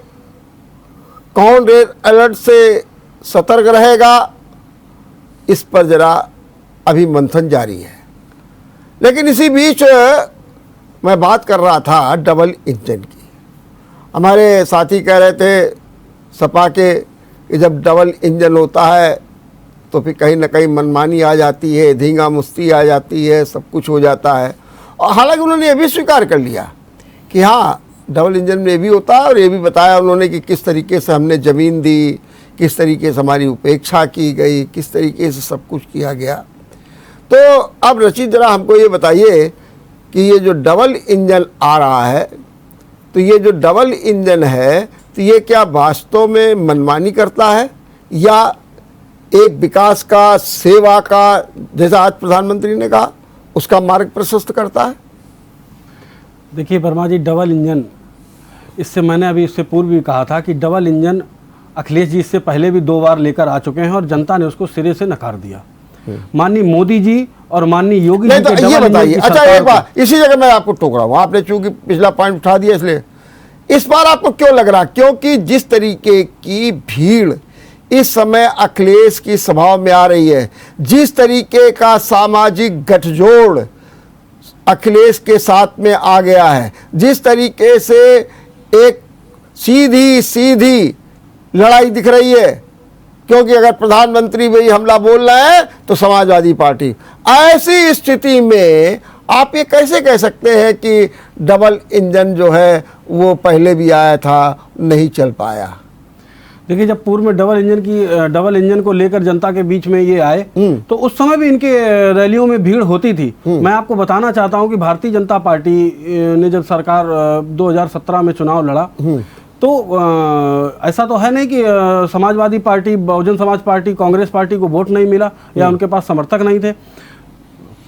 [SPEAKER 1] कौन रेड अलर्ट से सतर्क रहेगा, इस पर जरा अभी मंथन जारी है। लेकिन इसी बीच मैं बात कर रहा था डबल इंजन की। हमारे साथी कह रहे थे सपा के कि जब डबल इंजन होता है तो फिर कहीं ना कहीं मनमानी आ जाती है, धींगा मुस्ती आ जाती है, सब कुछ हो जाता है। और हालांकि उन्होंने ये भी स्वीकार कर लिया कि हाँ डबल इंजन में ये भी होता है, और ये भी बताया उन्होंने कि किस तरीके से हमने ज़मीन दी, किस तरीके से हमारी उपेक्षा की गई, किस तरीके से सब कुछ किया गया। तो अब रचित जरा हमको ये बताइए कि ये जो डबल इंजन आ रहा है, तो ये जो डबल इंजन है तो ये क्या वास्तव में मनमानी करता है या एक विकास का, सेवा का, जैसा आज प्रधानमंत्री ने कहा, उसका मार्ग प्रशस्त करता है?
[SPEAKER 3] देखिए वर्मा जी, डबल इंजन, इससे मैंने अभी इससे पूर्व भी कहा था कि डबल इंजन अखिलेश जी इससे पहले भी 2 बार लेकर आ चुके हैं और जनता ने उसको सिरे से नकार दिया। माननीय मोदी जी और माननीय योगी जी के
[SPEAKER 1] ये बताइए। अच्छा एक बार इसी जगह मैं आपको टोक रहा हूँ, आपने चूंकि पिछला पॉइंट उठा दिया इसलिए इस बार आपको क्यों लग रहा, क्योंकि जिस तरीके की भीड़ इस समय अखिलेश की सभाओं में आ रही है, जिस तरीके का सामाजिक गठजोड़ अखिलेश के साथ में आ गया है, जिस तरीके से एक सीधी सीधी लड़ाई दिख रही है, क्योंकि अगर प्रधानमंत्री भी हमला बोल रहे हैं तो समाजवादी पार्टी, ऐसी स्थिति में आप ये कैसे कह सकते हैं कि डबल इंजन जो है वो पहले भी आया था, नहीं चल पाया?
[SPEAKER 3] देखिए, जब पूर्व में डबल इंजन को लेकर जनता के बीच में ये आए तो उस समय भी इनके रैलियों में भीड़ होती थी। मैं आपको बताना चाहता हूं कि भारतीय जनता पार्टी ने जब सरकार 2017 में चुनाव लड़ा तो ऐसा तो है नहीं कि Samajwadi party, Bahujan Samaj party, Congress party को वोट नहीं मिला या उनके पास समर्थक नहीं थे।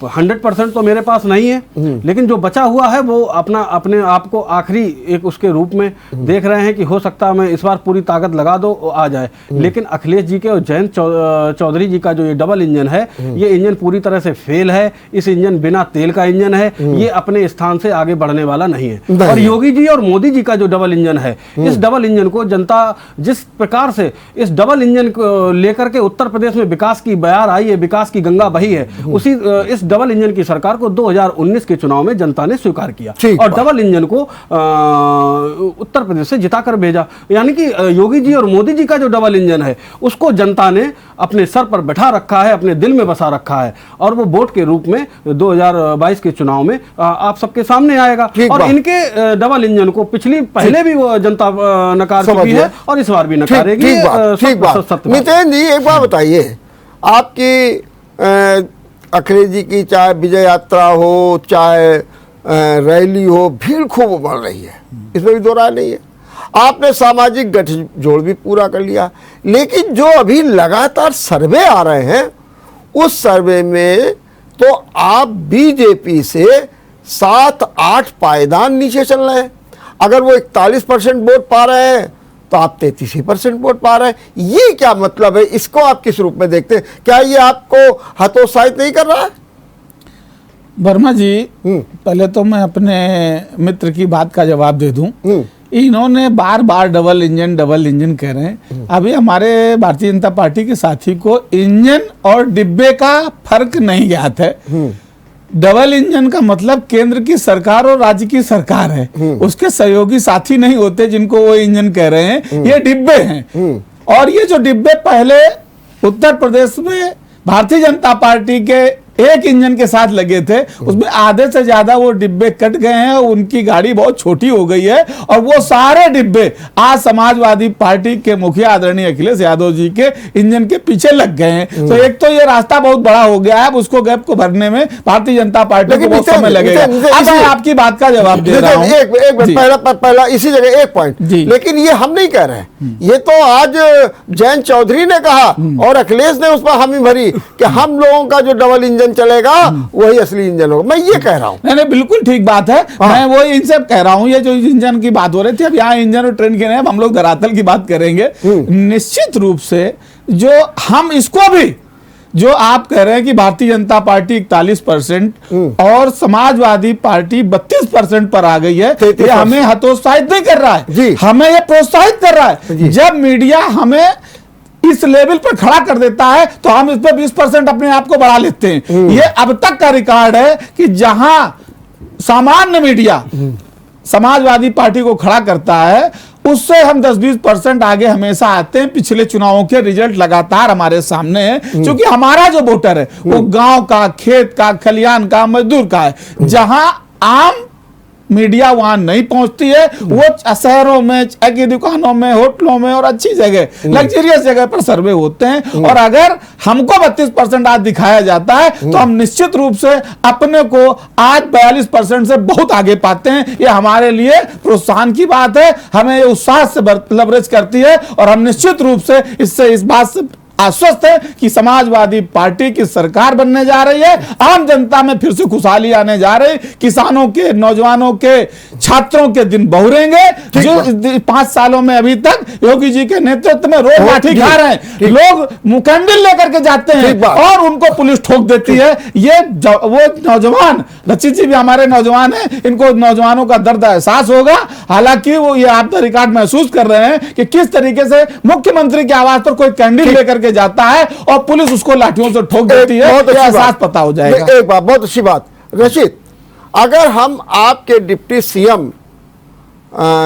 [SPEAKER 3] 100% तो मेरे पास नहीं है, लेकिन जो बचा हुआ है वो अपने आप को आखिरी एक उसके रूप में देख रहे हैं कि हो सकता है मैं इस बार पूरी ताकत लगा दो आ जाए। लेकिन अखिलेश जी के और जयंत चौधरी जी का जो ये डबल इंजन है, ये इंजन पूरी तरह से फेल है। इस इंजन बिना तेल का इंजन है, ये अपने स्थान से आगे बढ़ने वाला नहीं है। और योगी जी और मोदी जी का जो डबल इंजन है, इस डबल इंजन को जनता जिस प्रकार से इस डबल इंजन को लेकर के उत्तर प्रदेश में विकास की बयार आई है, विकास की गंगा बही है, उसी इस डबल इंजन की सरकार को 2019 के चुनाव में जनता ने स्वीकार किया
[SPEAKER 1] ठीक
[SPEAKER 3] और
[SPEAKER 1] बात।
[SPEAKER 3] डबल इंजन को उत्तर प्रदेश से जिताकर भेजा। यानी कि योगी जी और मोदी जी का जो डबल इंजन है उसको जनता ने अपने सर पर बैठा रखा है, अपने दिल में बसा रखा है, और वो वोट के रूप में 2022 के चुनाव में आप सबके सामने आएगा।
[SPEAKER 1] ठीक
[SPEAKER 3] और
[SPEAKER 1] बात।
[SPEAKER 3] इनके डबल इंजन को पहले भी वो जनता नकार
[SPEAKER 1] समझ
[SPEAKER 3] चुकी है
[SPEAKER 1] गया।
[SPEAKER 3] और इस बार भी नकारेगी।
[SPEAKER 1] ठीक बात, ठीक बात।
[SPEAKER 3] सत्य बात।
[SPEAKER 1] नितिन जी एक बात बताइए, आपकी अखिलेश जी की चाहे विजय यात्रा हो, चाहे रैली हो, भीड़ खूब उमड़ रही है, इसमें भी दो राय नहीं है। आपने सामाजिक गठजोड़ भी पूरा कर लिया, लेकिन जो अभी लगातार सर्वे आ रहे हैं उस सर्वे में तो आप बीजेपी से 7-8 पायदान नीचे चल रहे हैं। अगर वो 41% वोट पा रहे हैं तो आप 33% वोट पा रहे हैं। ये क्या मतलब है? इसको आप किस रूप में देखते हैं? क्या ये आपको हतोत्साहित नहीं कर रहा है?
[SPEAKER 2] वर्मा जी, पहले तो मैं अपने मित्र की बात का जवाब दे दूं। इन्होंने बार बार डबल इंजन कह रहे हैं। अभी हमारे भारतीय जनता पार्टी के साथी को इंजन और डिब्बे का फर्क नहीं ज्ञात है। डबल इंजन का मतलब केंद्र की सरकार और राज्य की सरकार है, उसके सहयोगी साथी नहीं होते जिनको वो इंजन कह रहे हैं, ये डिब्बे हैं। और ये जो डिब्बे पहले उत्तर प्रदेश में भारतीय जनता पार्टी के एक इंजन के साथ लगे थे, उसमें आधे से ज्यादा वो डिब्बे कट गए हैं, उनकी गाड़ी बहुत छोटी हो गई है और वो सारे डिब्बे आज समाजवादी पार्टी के मुखिया आदरणीय अखिलेश यादव जी के इंजन के पीछे लग गए हैं। तो एक तो ये रास्ता बहुत बड़ा हो गया है, अब उसको गैप को भरने में भारतीय जनता पार्टी को बहुत समय लगेगा। अब मैं आपकी बात का जवाब दे रहा हूं।
[SPEAKER 1] पहला इसी जगह एक पॉइंट, लेकिन ये हम नहीं कह रहे हैं, ये तो आज जयंत चौधरी ने कहा और अखिलेश ने उस पर हामी भरी कि हम लोगों का जो डबल इंजन चलेगा वही असली इंजन होगा। मैं ये कह रहा हूं।
[SPEAKER 2] नहीं, बिल्कुल ठीक बात है। मैं वो इनसे कह रहा हूं, ये जो इंजन की बात हो रही थी, अब यहाँ इंजन और ट्रेन की नहीं, हम लोग धरातल की बात करेंगे। निश्चित रूप से जो हम इसको भी, जो आप कह रहे हैं कि भारतीय जनता पार्टी 41% और समाजवादी पार्टी 32% पर आ गई है, ये हमें हतोत्साहित नहीं कर रहा है, हमें ये प्रोत्साहित कर रहा है। जब मीडिया हमें इस लेवल पर खड़ा कर देता है तो हम इस पर 20% अपने आप को बढ़ा लेते हैं। ये अब तक का रिकॉर्ड है कि जहां सामान्य मीडिया समाजवादी पार्टी को खड़ा करता है, उससे हम 10-20% आगे हमेशा आते हैं। पिछले चुनावों के रिजल्ट लगातार हमारे सामने है, क्योंकि हमारा जो वोटर है वो गांव का, खेत का, खलियान का, मजदूर का है। जहां आम मीडिया वहां नहीं पहुंचती है, वो शहरों में, चाय की दुकानों में, होटलों में और अच्छी जगह, लग्जरियस जगह पर सर्वे होते हैं। और अगर हमको 32% आज दिखाया जाता है तो हम निश्चित रूप से अपने को आज 42% से बहुत आगे पाते हैं। ये हमारे लिए प्रोत्साहन की बात है, हमें ये उत्साह से लबरेज करती है और हम निश्चित रूप से इससे इस बात से आश्वस्त है कि समाजवादी पार्टी की सरकार बनने जा रही है। आम जनता में फिर से खुशहाली आने जा रही, किसानों के, नौजवानों के, छात्रों के दिन बहुरेंगे। जो 5 सालों में अभी तक योगी जी के नेतृत्व में रोड लाठी खा रहे हैं, लोग मुकंडिल लेकर के जाते हैं और उनको पुलिस ठोक देती है। ये वो नौजवान, रचित जी भी हमारे नौजवान हैं, इनको नौजवानों का दर्द एहसास होगा। हालांकि वो ये आप रिकॉर्ड महसूस कर रहे हैं कि किस तरीके से मुख्यमंत्री की आवाज पर कोई कैंडल लेकर जाता है और पुलिस उसको लाठियों से ठोक देती है। बहुत एहसास पता हो जाएगा।
[SPEAKER 1] एक बात, बहुत अच्छी बात रचित, अगर हम आपके डिप्टी सीएम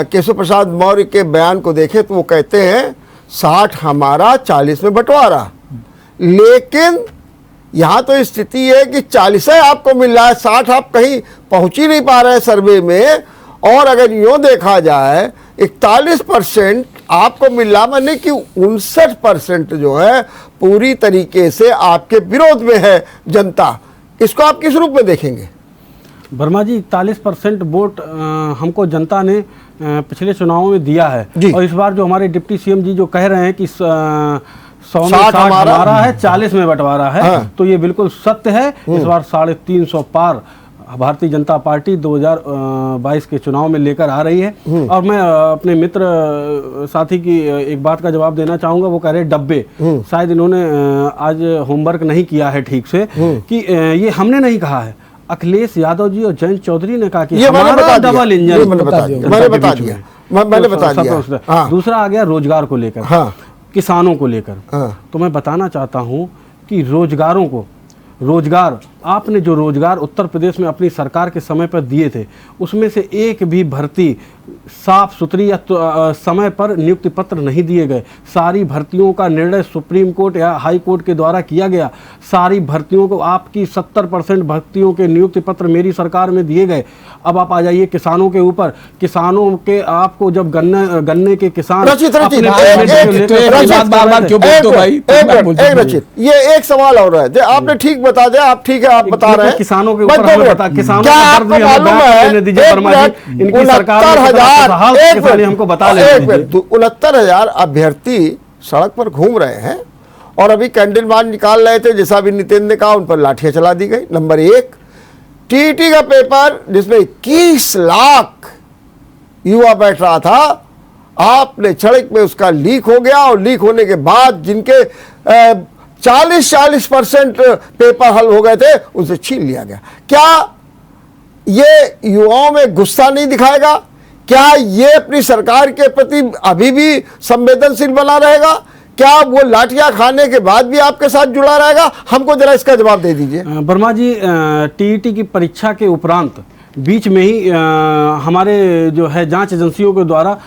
[SPEAKER 1] केशव प्रसाद मौर्य के बयान को देखें तो वो कहते हैं 60 हमारा, 40 में बंटवारा। लेकिन यहां तो स्थिति है कि 40 आपको मिल रहा है, 60 आप कहीं पहुंच ही नहीं पा रहे सर्वे में। और अगर यूं देखा जाए 41% आपको मिल रहा, माने कि 59% जो है पूरी तरीके से आपके विरोध में है जनता। इसको आप किस रूप में देखेंगे?
[SPEAKER 3] वर्मा जी, 41% वोट हमको जनता ने पिछले चुनावों में दिया है, और इस बार जो हमारे डिप्टी सीएम जी जो कह रहे हैं कि 100 में 60 हमारा है, 40 में बंटवारा है, तो ये बिल्कुल सत्य है। इस बार 350 पार भारतीय जनता पार्टी 2022 के चुनाव में लेकर आ रही है। और मैं अपने मित्र साथी की एक बात का जवाब देना चाहूंगा। वो कह रहे डब्बे, शायद इन्होंने आज होमवर्क नहीं किया है ठीक से, कि ये हमने नहीं कहा है, अखिलेश यादव जी और जयंत चौधरी ने कहा कि हमारा डबल इंजन।
[SPEAKER 1] मैंने बता दिया।
[SPEAKER 3] दूसरा आ गया रोजगार को लेकर, किसानों को लेकर। तो मैं बताना चाहता हूं कि रोजगार आपने जो रोजगार उत्तर प्रदेश में अपनी सरकार के समय पर दिए थे, उसमें से एक भी भर्ती साफ सुथरी या समय पर नियुक्ति पत्र नहीं दिए गए। सारी भर्तियों का निर्णय सुप्रीम कोर्ट या हाई कोर्ट के द्वारा किया गया। सारी भर्तियों को, आपकी 70% भर्तियों के नियुक्ति पत्र मेरी सरकार में दिए गए। अब आप आ जाइए किसानों के ऊपर। किसानों के, आपको जब गन्ने के किसान
[SPEAKER 1] रचित, ये एक सवाल और है, आपने ठीक बता दिया, आप ठीक है, आप बता रहे हैं
[SPEAKER 3] किसानों के ऊपर हमें बता, किसानों का दर्द भी हमें बयान दीजिए वर्मा जी, इनकी सरकार ने हमको बता लें।
[SPEAKER 1] 69,000 अभ्यर्थी सड़क पर घूम रहे हैं और अभी कैंडल मार्च निकाल रहे थे, जैसा भी नितिन ने कहा, उन पर लाठियां चला दी गई। नंबर 1, टीटी का पेपर जिसमें 21 लाख युवा बैठ रहा था, आपने सड़क में उसका लीक हो गया और लीक होने के बाद जिनके 40% पेपर हल हो गए थे उनसे छीन लिया गया। क्या ये युवाओं में गुस्सा नहीं दिखाएगा? क्या ये अपनी सरकार के प्रति अभी भी संवेदनशील बना रहेगा? क्या वो लाठियां खाने के बाद भी आपके साथ जुड़ा रहेगा? हमको जरा इसका जवाब दे दीजिए।
[SPEAKER 3] वर्मा जी, टीईटी की परीक्षा के उपरांत बीच में ही हमारे जो है जांच एजेंसियों के द्वारा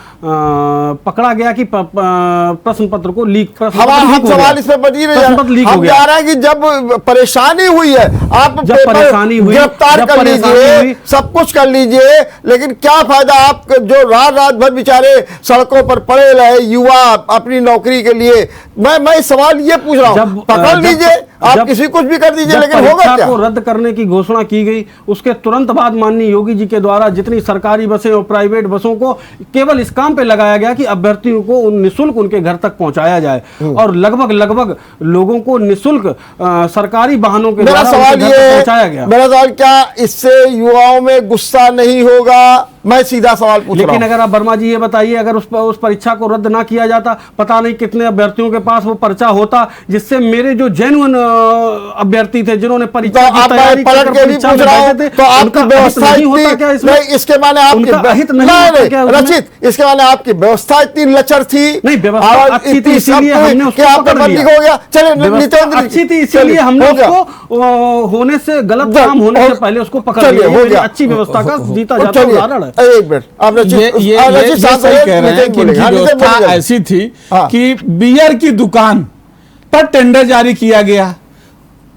[SPEAKER 3] पकड़ा गया कि प्रश्न पत्र को लीक,
[SPEAKER 1] हम सवाल इस पर बची रहे हैं, हम जा रहे हैं कि जब परेशानी हुई है, आप
[SPEAKER 3] परेशानी हुई,
[SPEAKER 1] गिरफ्तार कर लीजिए, सब कुछ कर लीजिए, लेकिन क्या फायदा? आप जो रात भर बेचारे सड़कों पर पड़े रहे युवा अपनी नौकरी के लिए, मैं सवाल ये पूछ रहा हूँ, पकड़ लीजिए, आप किसी कुछ भी कर दीजिए, लेकिन होगा क्या?
[SPEAKER 3] को रद्द करने की घोषणा की गई, उसके तुरंत बाद माननीय योगी जी के द्वारा जितनी सरकारी बसें और प्राइवेट बसों को केवल इस काम पे लगाया गया कि अभ्यर्थियों को निःशुल्क उनके घर तक पहुंचाया जाए और लगभग लोगों को निःशुल्क सरकारी वाहनों के द्वारा पहुंचाया गया।
[SPEAKER 1] मेरा सवाल, क्या इससे युवाओं में गुस्सा नहीं होगा? मैं सीधा सवाल पूछ रहा हूं।
[SPEAKER 3] लेकिन अगर आप वर्मा जी ये बताइए, अगर उस परीक्षा को रद्द ना किया जाता, पता नहीं कितने अभ्यर्थियों के पास वो पर्चा होता, जिससे मेरे जो जेन्युइन अभ्यर्थी थे, जिन्होंने परीक्षा की तैयारी
[SPEAKER 1] पलट के भी पूछ रहा हूं, तो आपकी व्यवस्था नहीं, इसके माने आपकी रचित, इसके माने आपकी व्यवस्था इतनी लचर थी?
[SPEAKER 3] नहीं, व्यवस्था अच्छी थी इसीलिए हमने उसको पकड़ लिया।
[SPEAKER 1] हो गया। चलिए नितेंद्र,
[SPEAKER 3] अच्छी थी इसीलिए हमने उसको होने से, गलत काम होने से पहले उसको पकड़ लिया। हो गया, अच्छी व्यवस्था का जीता जाता उदाहरण है।
[SPEAKER 1] एक मिनट, आप
[SPEAKER 2] ये सही कह रहे हैं कि इनकी व्यवस्था ऐसी थी कि बियर की दुकान पर टेंडर जारी किया गया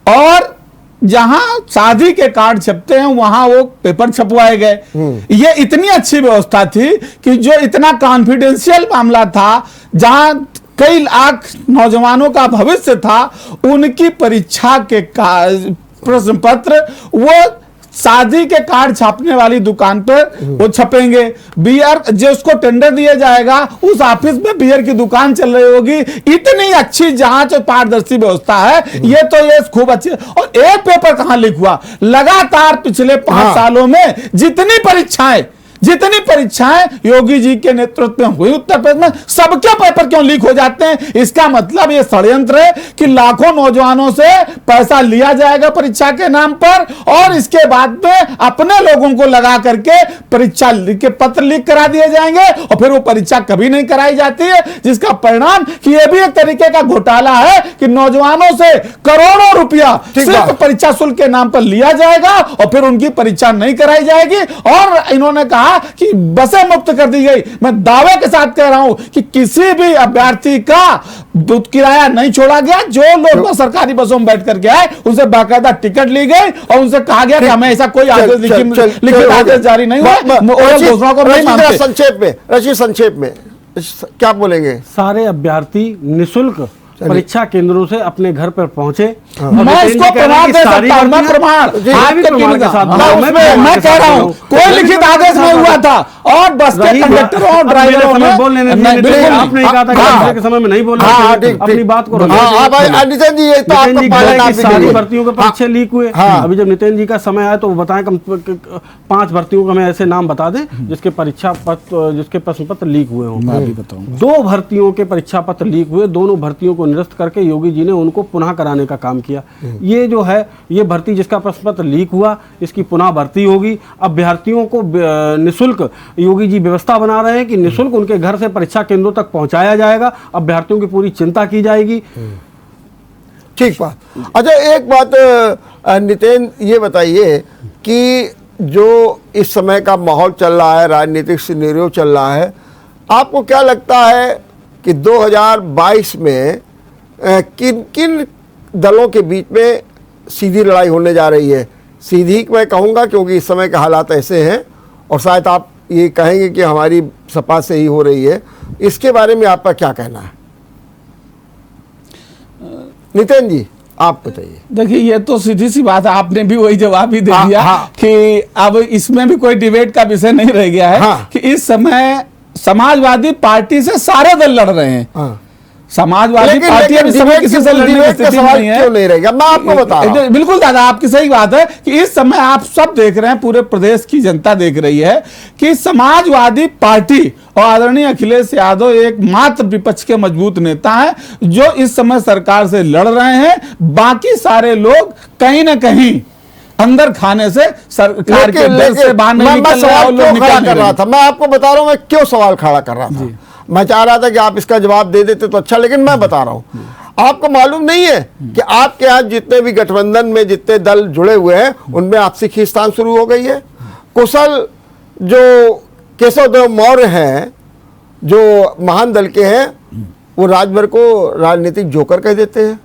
[SPEAKER 2] और जहां शादी के कार्ड छपते हैं वहां वो पेपर छपवाए गए। ये इतनी अच्छी व्यवस्था थी कि जो इतना कॉन्फिडेंशियल मामला था, जहां कई लाख नौजवानों का भविष्य था, उनकी परीक्षा के प्रश्न पत्र वो शादी के कार्ड छापने वाली दुकान पर वो छपेंगे। बियर जो उसको टेंडर दिया जाएगा, उस ऑफिस में बियर की दुकान चल रही होगी। इतनी अच्छी जांच और पारदर्शी व्यवस्था है। ये तो ये खूब अच्छी। और एक पेपर कहां लीक हुआ? लगातार पिछले 5 सालों में जितनी परीक्षाएं योगी जी के नेतृत्व में हुई उत्तर प्रदेश में, सबके पेपर क्यों लीक हो जाते हैं? इसका मतलब ये षड्यंत्र है कि लाखों नौजवानों से पैसा लिया जाएगा परीक्षा के नाम पर और इसके बाद में अपने लोगों को लगा करके परीक्षा के पत्र लीक करा दिए जाएंगे और फिर वो परीक्षा कभी नहीं कराई जाती है, जिसका परिणाम कि यह भी एक तरीके का घोटाला है कि नौजवानों से करोड़ों रुपया सिर्फ परीक्षा शुल्क के नाम पर लिया जाएगा और फिर उनकी परीक्षा नहीं कराई जाएगी। और इन्होंने कहा कि बसें मुक्त कर दी गई। मैं दावे के साथ कह रहा हूं कि किसी भी अभ्यर्थी का किराया नहीं छोड़ा गया। जो लोग सरकारी बसों में बैठ करके आए उनसे बाकायदा टिकट ली गई और उनसे कहा गया कि हमें ऐसा कोई आदेश लिखित आदेश जारी नहीं हुआ। घोषणा को नहीं मानते।
[SPEAKER 1] संक्षेप में क्या बोलेंगे?
[SPEAKER 3] सारे अभ्यर्थी निःशुल्क परीक्षा केंद्रों से अपने घर पर पहुंचे।
[SPEAKER 2] मैं इसको प्रमाण दे सकता हूं, मैं प्रमाण के साथ मैं कह रहा हूं कोई लिखित आदेश नहीं हुआ था और बस के कंडक्टरों और ड्राइवरों में
[SPEAKER 3] बोलने आपने कहा था कि समय में नहीं बोलना, अपनी बात को सारी भर्तियों के परीक्षा लीक हुए। अभी जब नितिन जी का समय आया तो वो बताएं 5 भर्तियों का हमें ऐसे नाम बता दें जिसके परीक्षा पत्र, जिसके प्रश्न पत्र लीक हुए हों।
[SPEAKER 2] मैं भी बताऊंगा।
[SPEAKER 3] 2 भर्तियों के परीक्षा पत्र लीक हुए। दोनों भर्तियों को निरस्त करके योगी जी ने उनको पुनः कराने का काम किया। ये जो है, ये भर्ती जिसका प्रश्न पत्र लीक हुआ, इसकी पुनः भर्ती होगी। अभ्यर्थियों को निःशुल्क योगी जी व्यवस्था बना रहे हैं कि निःशुल्क उनके घर से परीक्षा केंद्रों तक पहुंचाया जाएगा। अभ्यर्थियों की पूरी चिंता की जाएगी।
[SPEAKER 1] ठीक बात। अच्छा, एक बात नितिन ये बताइए कि जो इस समय का माहौल चल रहा है, राजनीतिक सिनेरियो चल रहा है, आपको क्या लगता है कि 2022 में किन किन दलों के बीच में सीधी लड़ाई होने जा रही है? सीधी मैं कहूँगा क्योंकि इस समय के हालात ऐसे हैं, और शायद आप ये कहेंगे कि हमारी सपा से ही हो रही है। इसके बारे में आपका क्या कहना है नितिन जी, आप बताइए।
[SPEAKER 2] देखिए, ये तो सीधी सी बात है, आपने भी वही जवाब ही दे दिया कि अब इसमें भी कोई डिबेट का विषय नहीं रह गया है कि इस समय समाजवादी पार्टी से सारे दल लड़ रहे हैं। समाजवादी पार्टी अब इस समय किसी से लड़ने की स्थिति नहीं है।
[SPEAKER 1] क्यों नहीं रहेगा? मैं आपको बता रहा हूं।
[SPEAKER 2] बिल्कुल दादा, आपकी सही बात है कि इस समय आप सब देख रहे हैं, पूरे प्रदेश की जनता देख रही है कि समाजवादी पार्टी और आदरणीय अखिलेश यादव एकमात्र विपक्ष के मजबूत नेता हैं जो इस समय सरकार से लड़ रहे हैं। बाकी सारे लोग कहीं ना कहीं अंदर खाने से सरकार के डर से बाहर नहीं निकल रहा
[SPEAKER 1] था। मैं आपको बता रहा हूं मैं क्यों सवाल खड़ा कर रहा था। मैं चाह रहा था कि आप इसका जवाब दे देते तो अच्छा, लेकिन मैं बता रहा हूं। आपको मालूम नहीं है कि आपके यहाँ जितने भी गठबंधन में जितने दल जुड़े हुए हैं उनमें आपसी खींचतान शुरू हो गई है। कुशल जो केशव देव मौर्य हैं, जो महान दल के हैं, वो राजभर को राजनीतिक जोकर कह देते हैं।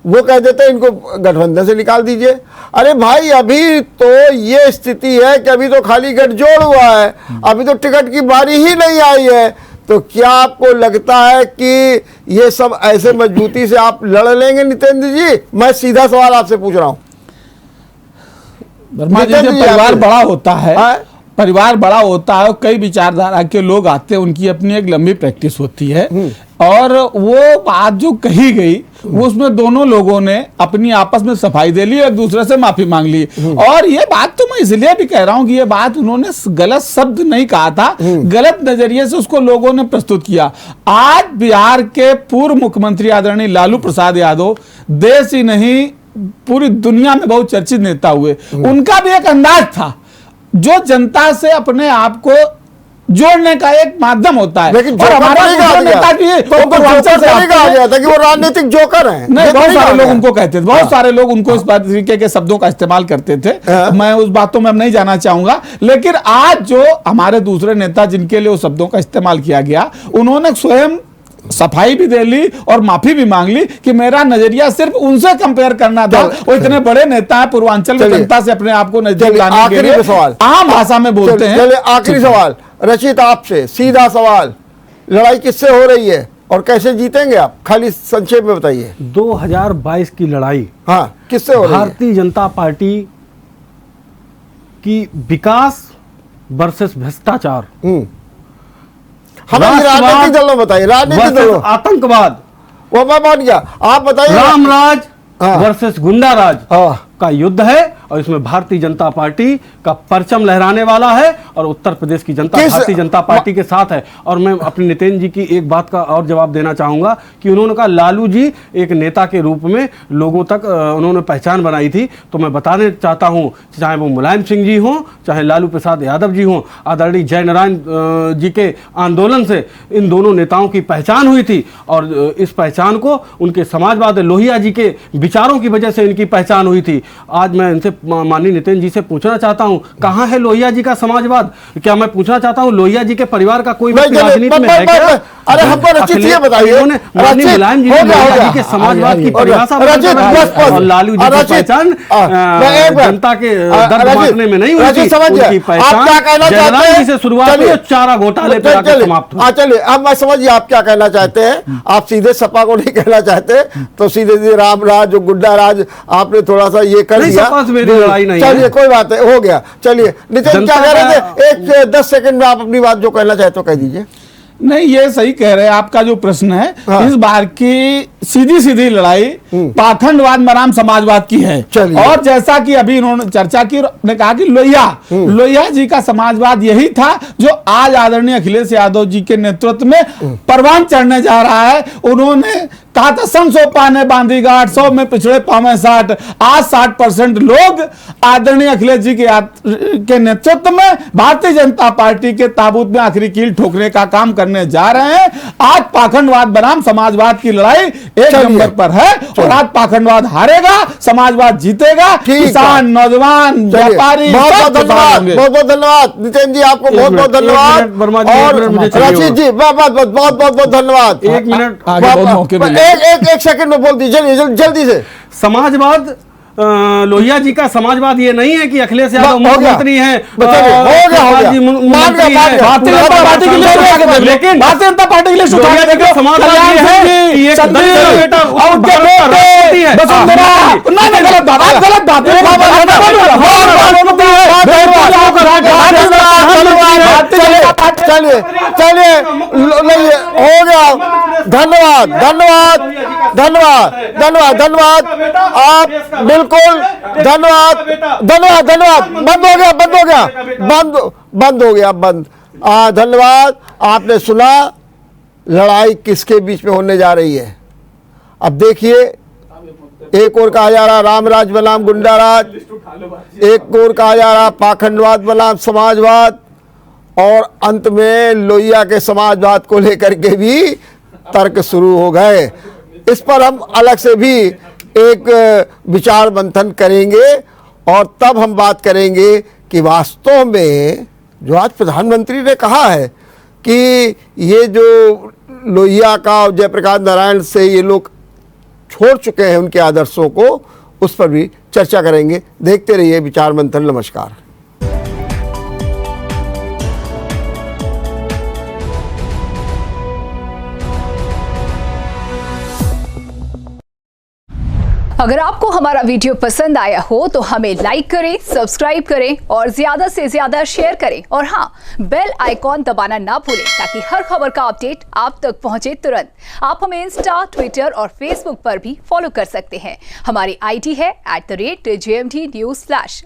[SPEAKER 1] वो कह देते हैं इनको गठबंधन से निकाल दीजिए। अरे भाई, अभी तो ये स्थिति है कि अभी तो खाली गठजोड़ हुआ है, अभी तो टिकट की बारी ही नहीं आई है। तो क्या आपको लगता है कि ये सब ऐसे मजबूती से आप लड़ लेंगे नितेंद्र जी? मैं सीधा सवाल आपसे पूछ रहा हूं।
[SPEAKER 2] वर्मा जी, जब परिवार बड़ा होता है, परिवार बड़ा होता है, कई विचारधारा के लोग आते हैं, उनकी अपनी एक लंबी प्रैक्टिस होती है, और वो बात जो कही गई वो उसमें दोनों लोगों ने अपनी आपस में सफाई दे ली, एक दूसरे से माफी मांग ली। और ये बात तो मैं इसलिए भी कह रहा हूं कि ये बात उन्होंने गलत शब्द नहीं कहा था, गलत नजरिए से उसको लोगों ने प्रस्तुत किया। आज बिहार के पूर्व मुख्यमंत्री आदरणीय लालू प्रसाद यादव देश ही नहीं पूरी दुनिया में बहुत चर्चित नेता हुए। उनका भी एक अंदाज था जो जनता से अपने आप को जोड़ने का एक माध्यम होता है।
[SPEAKER 1] लेकिन
[SPEAKER 2] और हमारा नेता भी
[SPEAKER 1] कि वो राजनीतिक जोकर हैं।
[SPEAKER 2] नहीं, बहुत सारे लोग उनको कहते थे, बहुत सारे लोग उनको इस तरीके के शब्दों का इस्तेमाल करते थे। मैं उस बातों में अब नहीं जाना चाहूंगा, लेकिन आज जो हमारे दूसरे नेता जिनके लिए उस शब्दों का इस्तेमाल किया गया, उन्होंने स्वयं सफाई भी दे ली और माफी भी मांग ली कि मेरा नजरिया सिर्फ उनसे कंपेयर करना था। वो इतने बड़े नेता है, पूर्वांचल में जनता से अपने आप को नजदीक लाने के लिए आम भाषा में बोलते हैं।
[SPEAKER 1] चलिए आखिरी सवाल रचित आपसे, सीधा सवाल, लड़ाई किससे हो रही है और कैसे जीतेंगे आप? खाली संक्षेप में बताइए।
[SPEAKER 3] 2022 की लड़ाई
[SPEAKER 1] किससे हो रही है?
[SPEAKER 3] भारतीय जनता पार्टी की विकास वर्सेस भ्रष्टाचार,
[SPEAKER 1] हमें राजनीतिक दलों बताइए, राजनीतिक दलों,
[SPEAKER 3] आतंकवाद,
[SPEAKER 1] वो मैं मान गया, आप बताइए।
[SPEAKER 3] रामराज वर्सेस गुंडा राज का युद्ध है, और इसमें भारतीय जनता पार्टी का परचम लहराने वाला है, और उत्तर प्रदेश की जनता भारतीय जनता पार्टी के साथ है। और मैं अपने नितिन जी की एक बात का और जवाब देना चाहूंगा कि उन्होंने कहा लालू जी एक नेता के रूप में लोगों तक उन्होंने पहचान बनाई थी। तो मैं बताने चाहता हूं, चाहे वो मुलायम सिंह जी हों, चाहे लालू प्रसाद यादव जी हों, आदरणीय जयनारायण जी के आंदोलन से इन दोनों नेताओं की पहचान हुई थी, और इस पहचान को उनके समाजवाद लोहिया जी के विचारों की वजह से इनकी पहचान हुई थी। आज मैं इनसे माननीय नितिन जी से पूछना चाहता हूं, कहां है लोहिया जी का समाजवाद? क्या मैं पूछना चाहता हूं लोहिया जी के परिवार का कोई राजनीति में है क्या?
[SPEAKER 1] अरे हमको रचित ये बताइए,
[SPEAKER 3] माननीय मुलायम जी ने लोहिया जी के समाजवाद की परिभाषा और लालू जी की पहचान जनता के दर्द बांटने में नहीं हुई थी, उनकी पहचान जयराम जी से शुरुआत हुई और चारा घोटाले पे आकर समाप्त हुई।
[SPEAKER 1] चलिए अब मैं समझिए आप क्या कहना चाहते हैं। आप सीधे सपा को नहीं कहना चाहते, तो सीधे रामराज गुड्डा राज आपने थोड़ा सा ये कर दिया।
[SPEAKER 3] लड़ाई नहीं,
[SPEAKER 1] चलिए कोई बात है, हो गया। चलिए नितिन क्या कह रहे थे? एक 10 सेकंड में आप अपनी बात जो कहना चाहते हो कह दीजिए।
[SPEAKER 2] नहीं, ये सही कह रहे हैं। आपका जो प्रश्न है, इस बार की सीधी सीधी लड़ाई पाखंडवाद बनाम समाजवाद की है। और जैसा कि अभी इन्होंने चर्चा की, ने कहा कि लोहिया जी का समाजवाद यही था जो आज आदरणीय अखिलेश यादव जी के नेतृत्व में परवान चढ़ने जा रहा है। उन्होंने कहा था 100 पाने बांधी गांठ, 100 में पिछड़े पावे 60। आज 60% लोग आदरणीय अखिलेश जी के नेतृत्व में भारतीय जनता पार्टी के ताबूत में आखिरी कील ठोकने का काम करने करने जा रहे हैं। आज पाखंडवाद बनाम समाजवाद की लड़ाई एक नंबर पर है और आज पाखंडवाद हारेगा, समाजवाद जीतेगा। किसान, नौजवान, व्यापारी,
[SPEAKER 1] बहुत बहुत धन्यवाद, बहुत बहुत धन्यवाद नितिन जी, आपको बहुत बहुत धन्यवाद। और रशीद जी बहुत बहुत धन्यवाद।
[SPEAKER 3] एक मिनट,
[SPEAKER 1] एक सेकंड में बोल दीजिए जल्दी से।
[SPEAKER 3] समाजवाद, लोहिया जी का समाजवाद ये नहीं है कि अखिलेश यादव मुख्यमंत्री हैं,
[SPEAKER 2] लेकिन भारतीय जनता पार्टी के लिए
[SPEAKER 3] समाजवाद ये है कि एक बेटा
[SPEAKER 1] चलिए हो गया। धन्यवाद धन्यवाद धन्यवाद धन्यवाद धन्यवाद, आप बिल्कुल धन्यवाद धन्यवाद धन्यवाद। बंद हो गया बंद हो गया बंद हो गया बंद। धन्यवाद, आपने सुना लड़ाई किसके बीच में होने जा रही है। अब देखिए, एक और कहा जा रहा रामराज बनाम गुंडाराज, एक और कहा जा रहा पाखंडवाद बनाम समाजवाद, और अंत में लोहिया के समाजवाद को लेकर के भी तर्क शुरू हो गए। इस पर हम अलग से भी एक विचार मंथन करेंगे और तब हम बात करेंगे कि वास्तव में जो आज प्रधानमंत्री ने कहा है कि ये जो लोहिया का और जयप्रकाश नारायण से ये लोग छोड़ चुके हैं उनके आदर्शों को, उस पर भी चर्चा करेंगे। देखते रहिए विचार मंथन। नमस्कार।
[SPEAKER 4] अगर आपको हमारा वीडियो पसंद आया हो तो हमें लाइक करें, सब्सक्राइब करें और ज्यादा से ज्यादा शेयर करें। और हाँ, बेल आइकॉन दबाना ना भूलें ताकि हर खबर का अपडेट आप तक पहुंचे तुरंत। आप हमें इंस्टा, ट्विटर और फेसबुक पर भी फॉलो कर सकते हैं। हमारी आईडी है @JMT News Flash।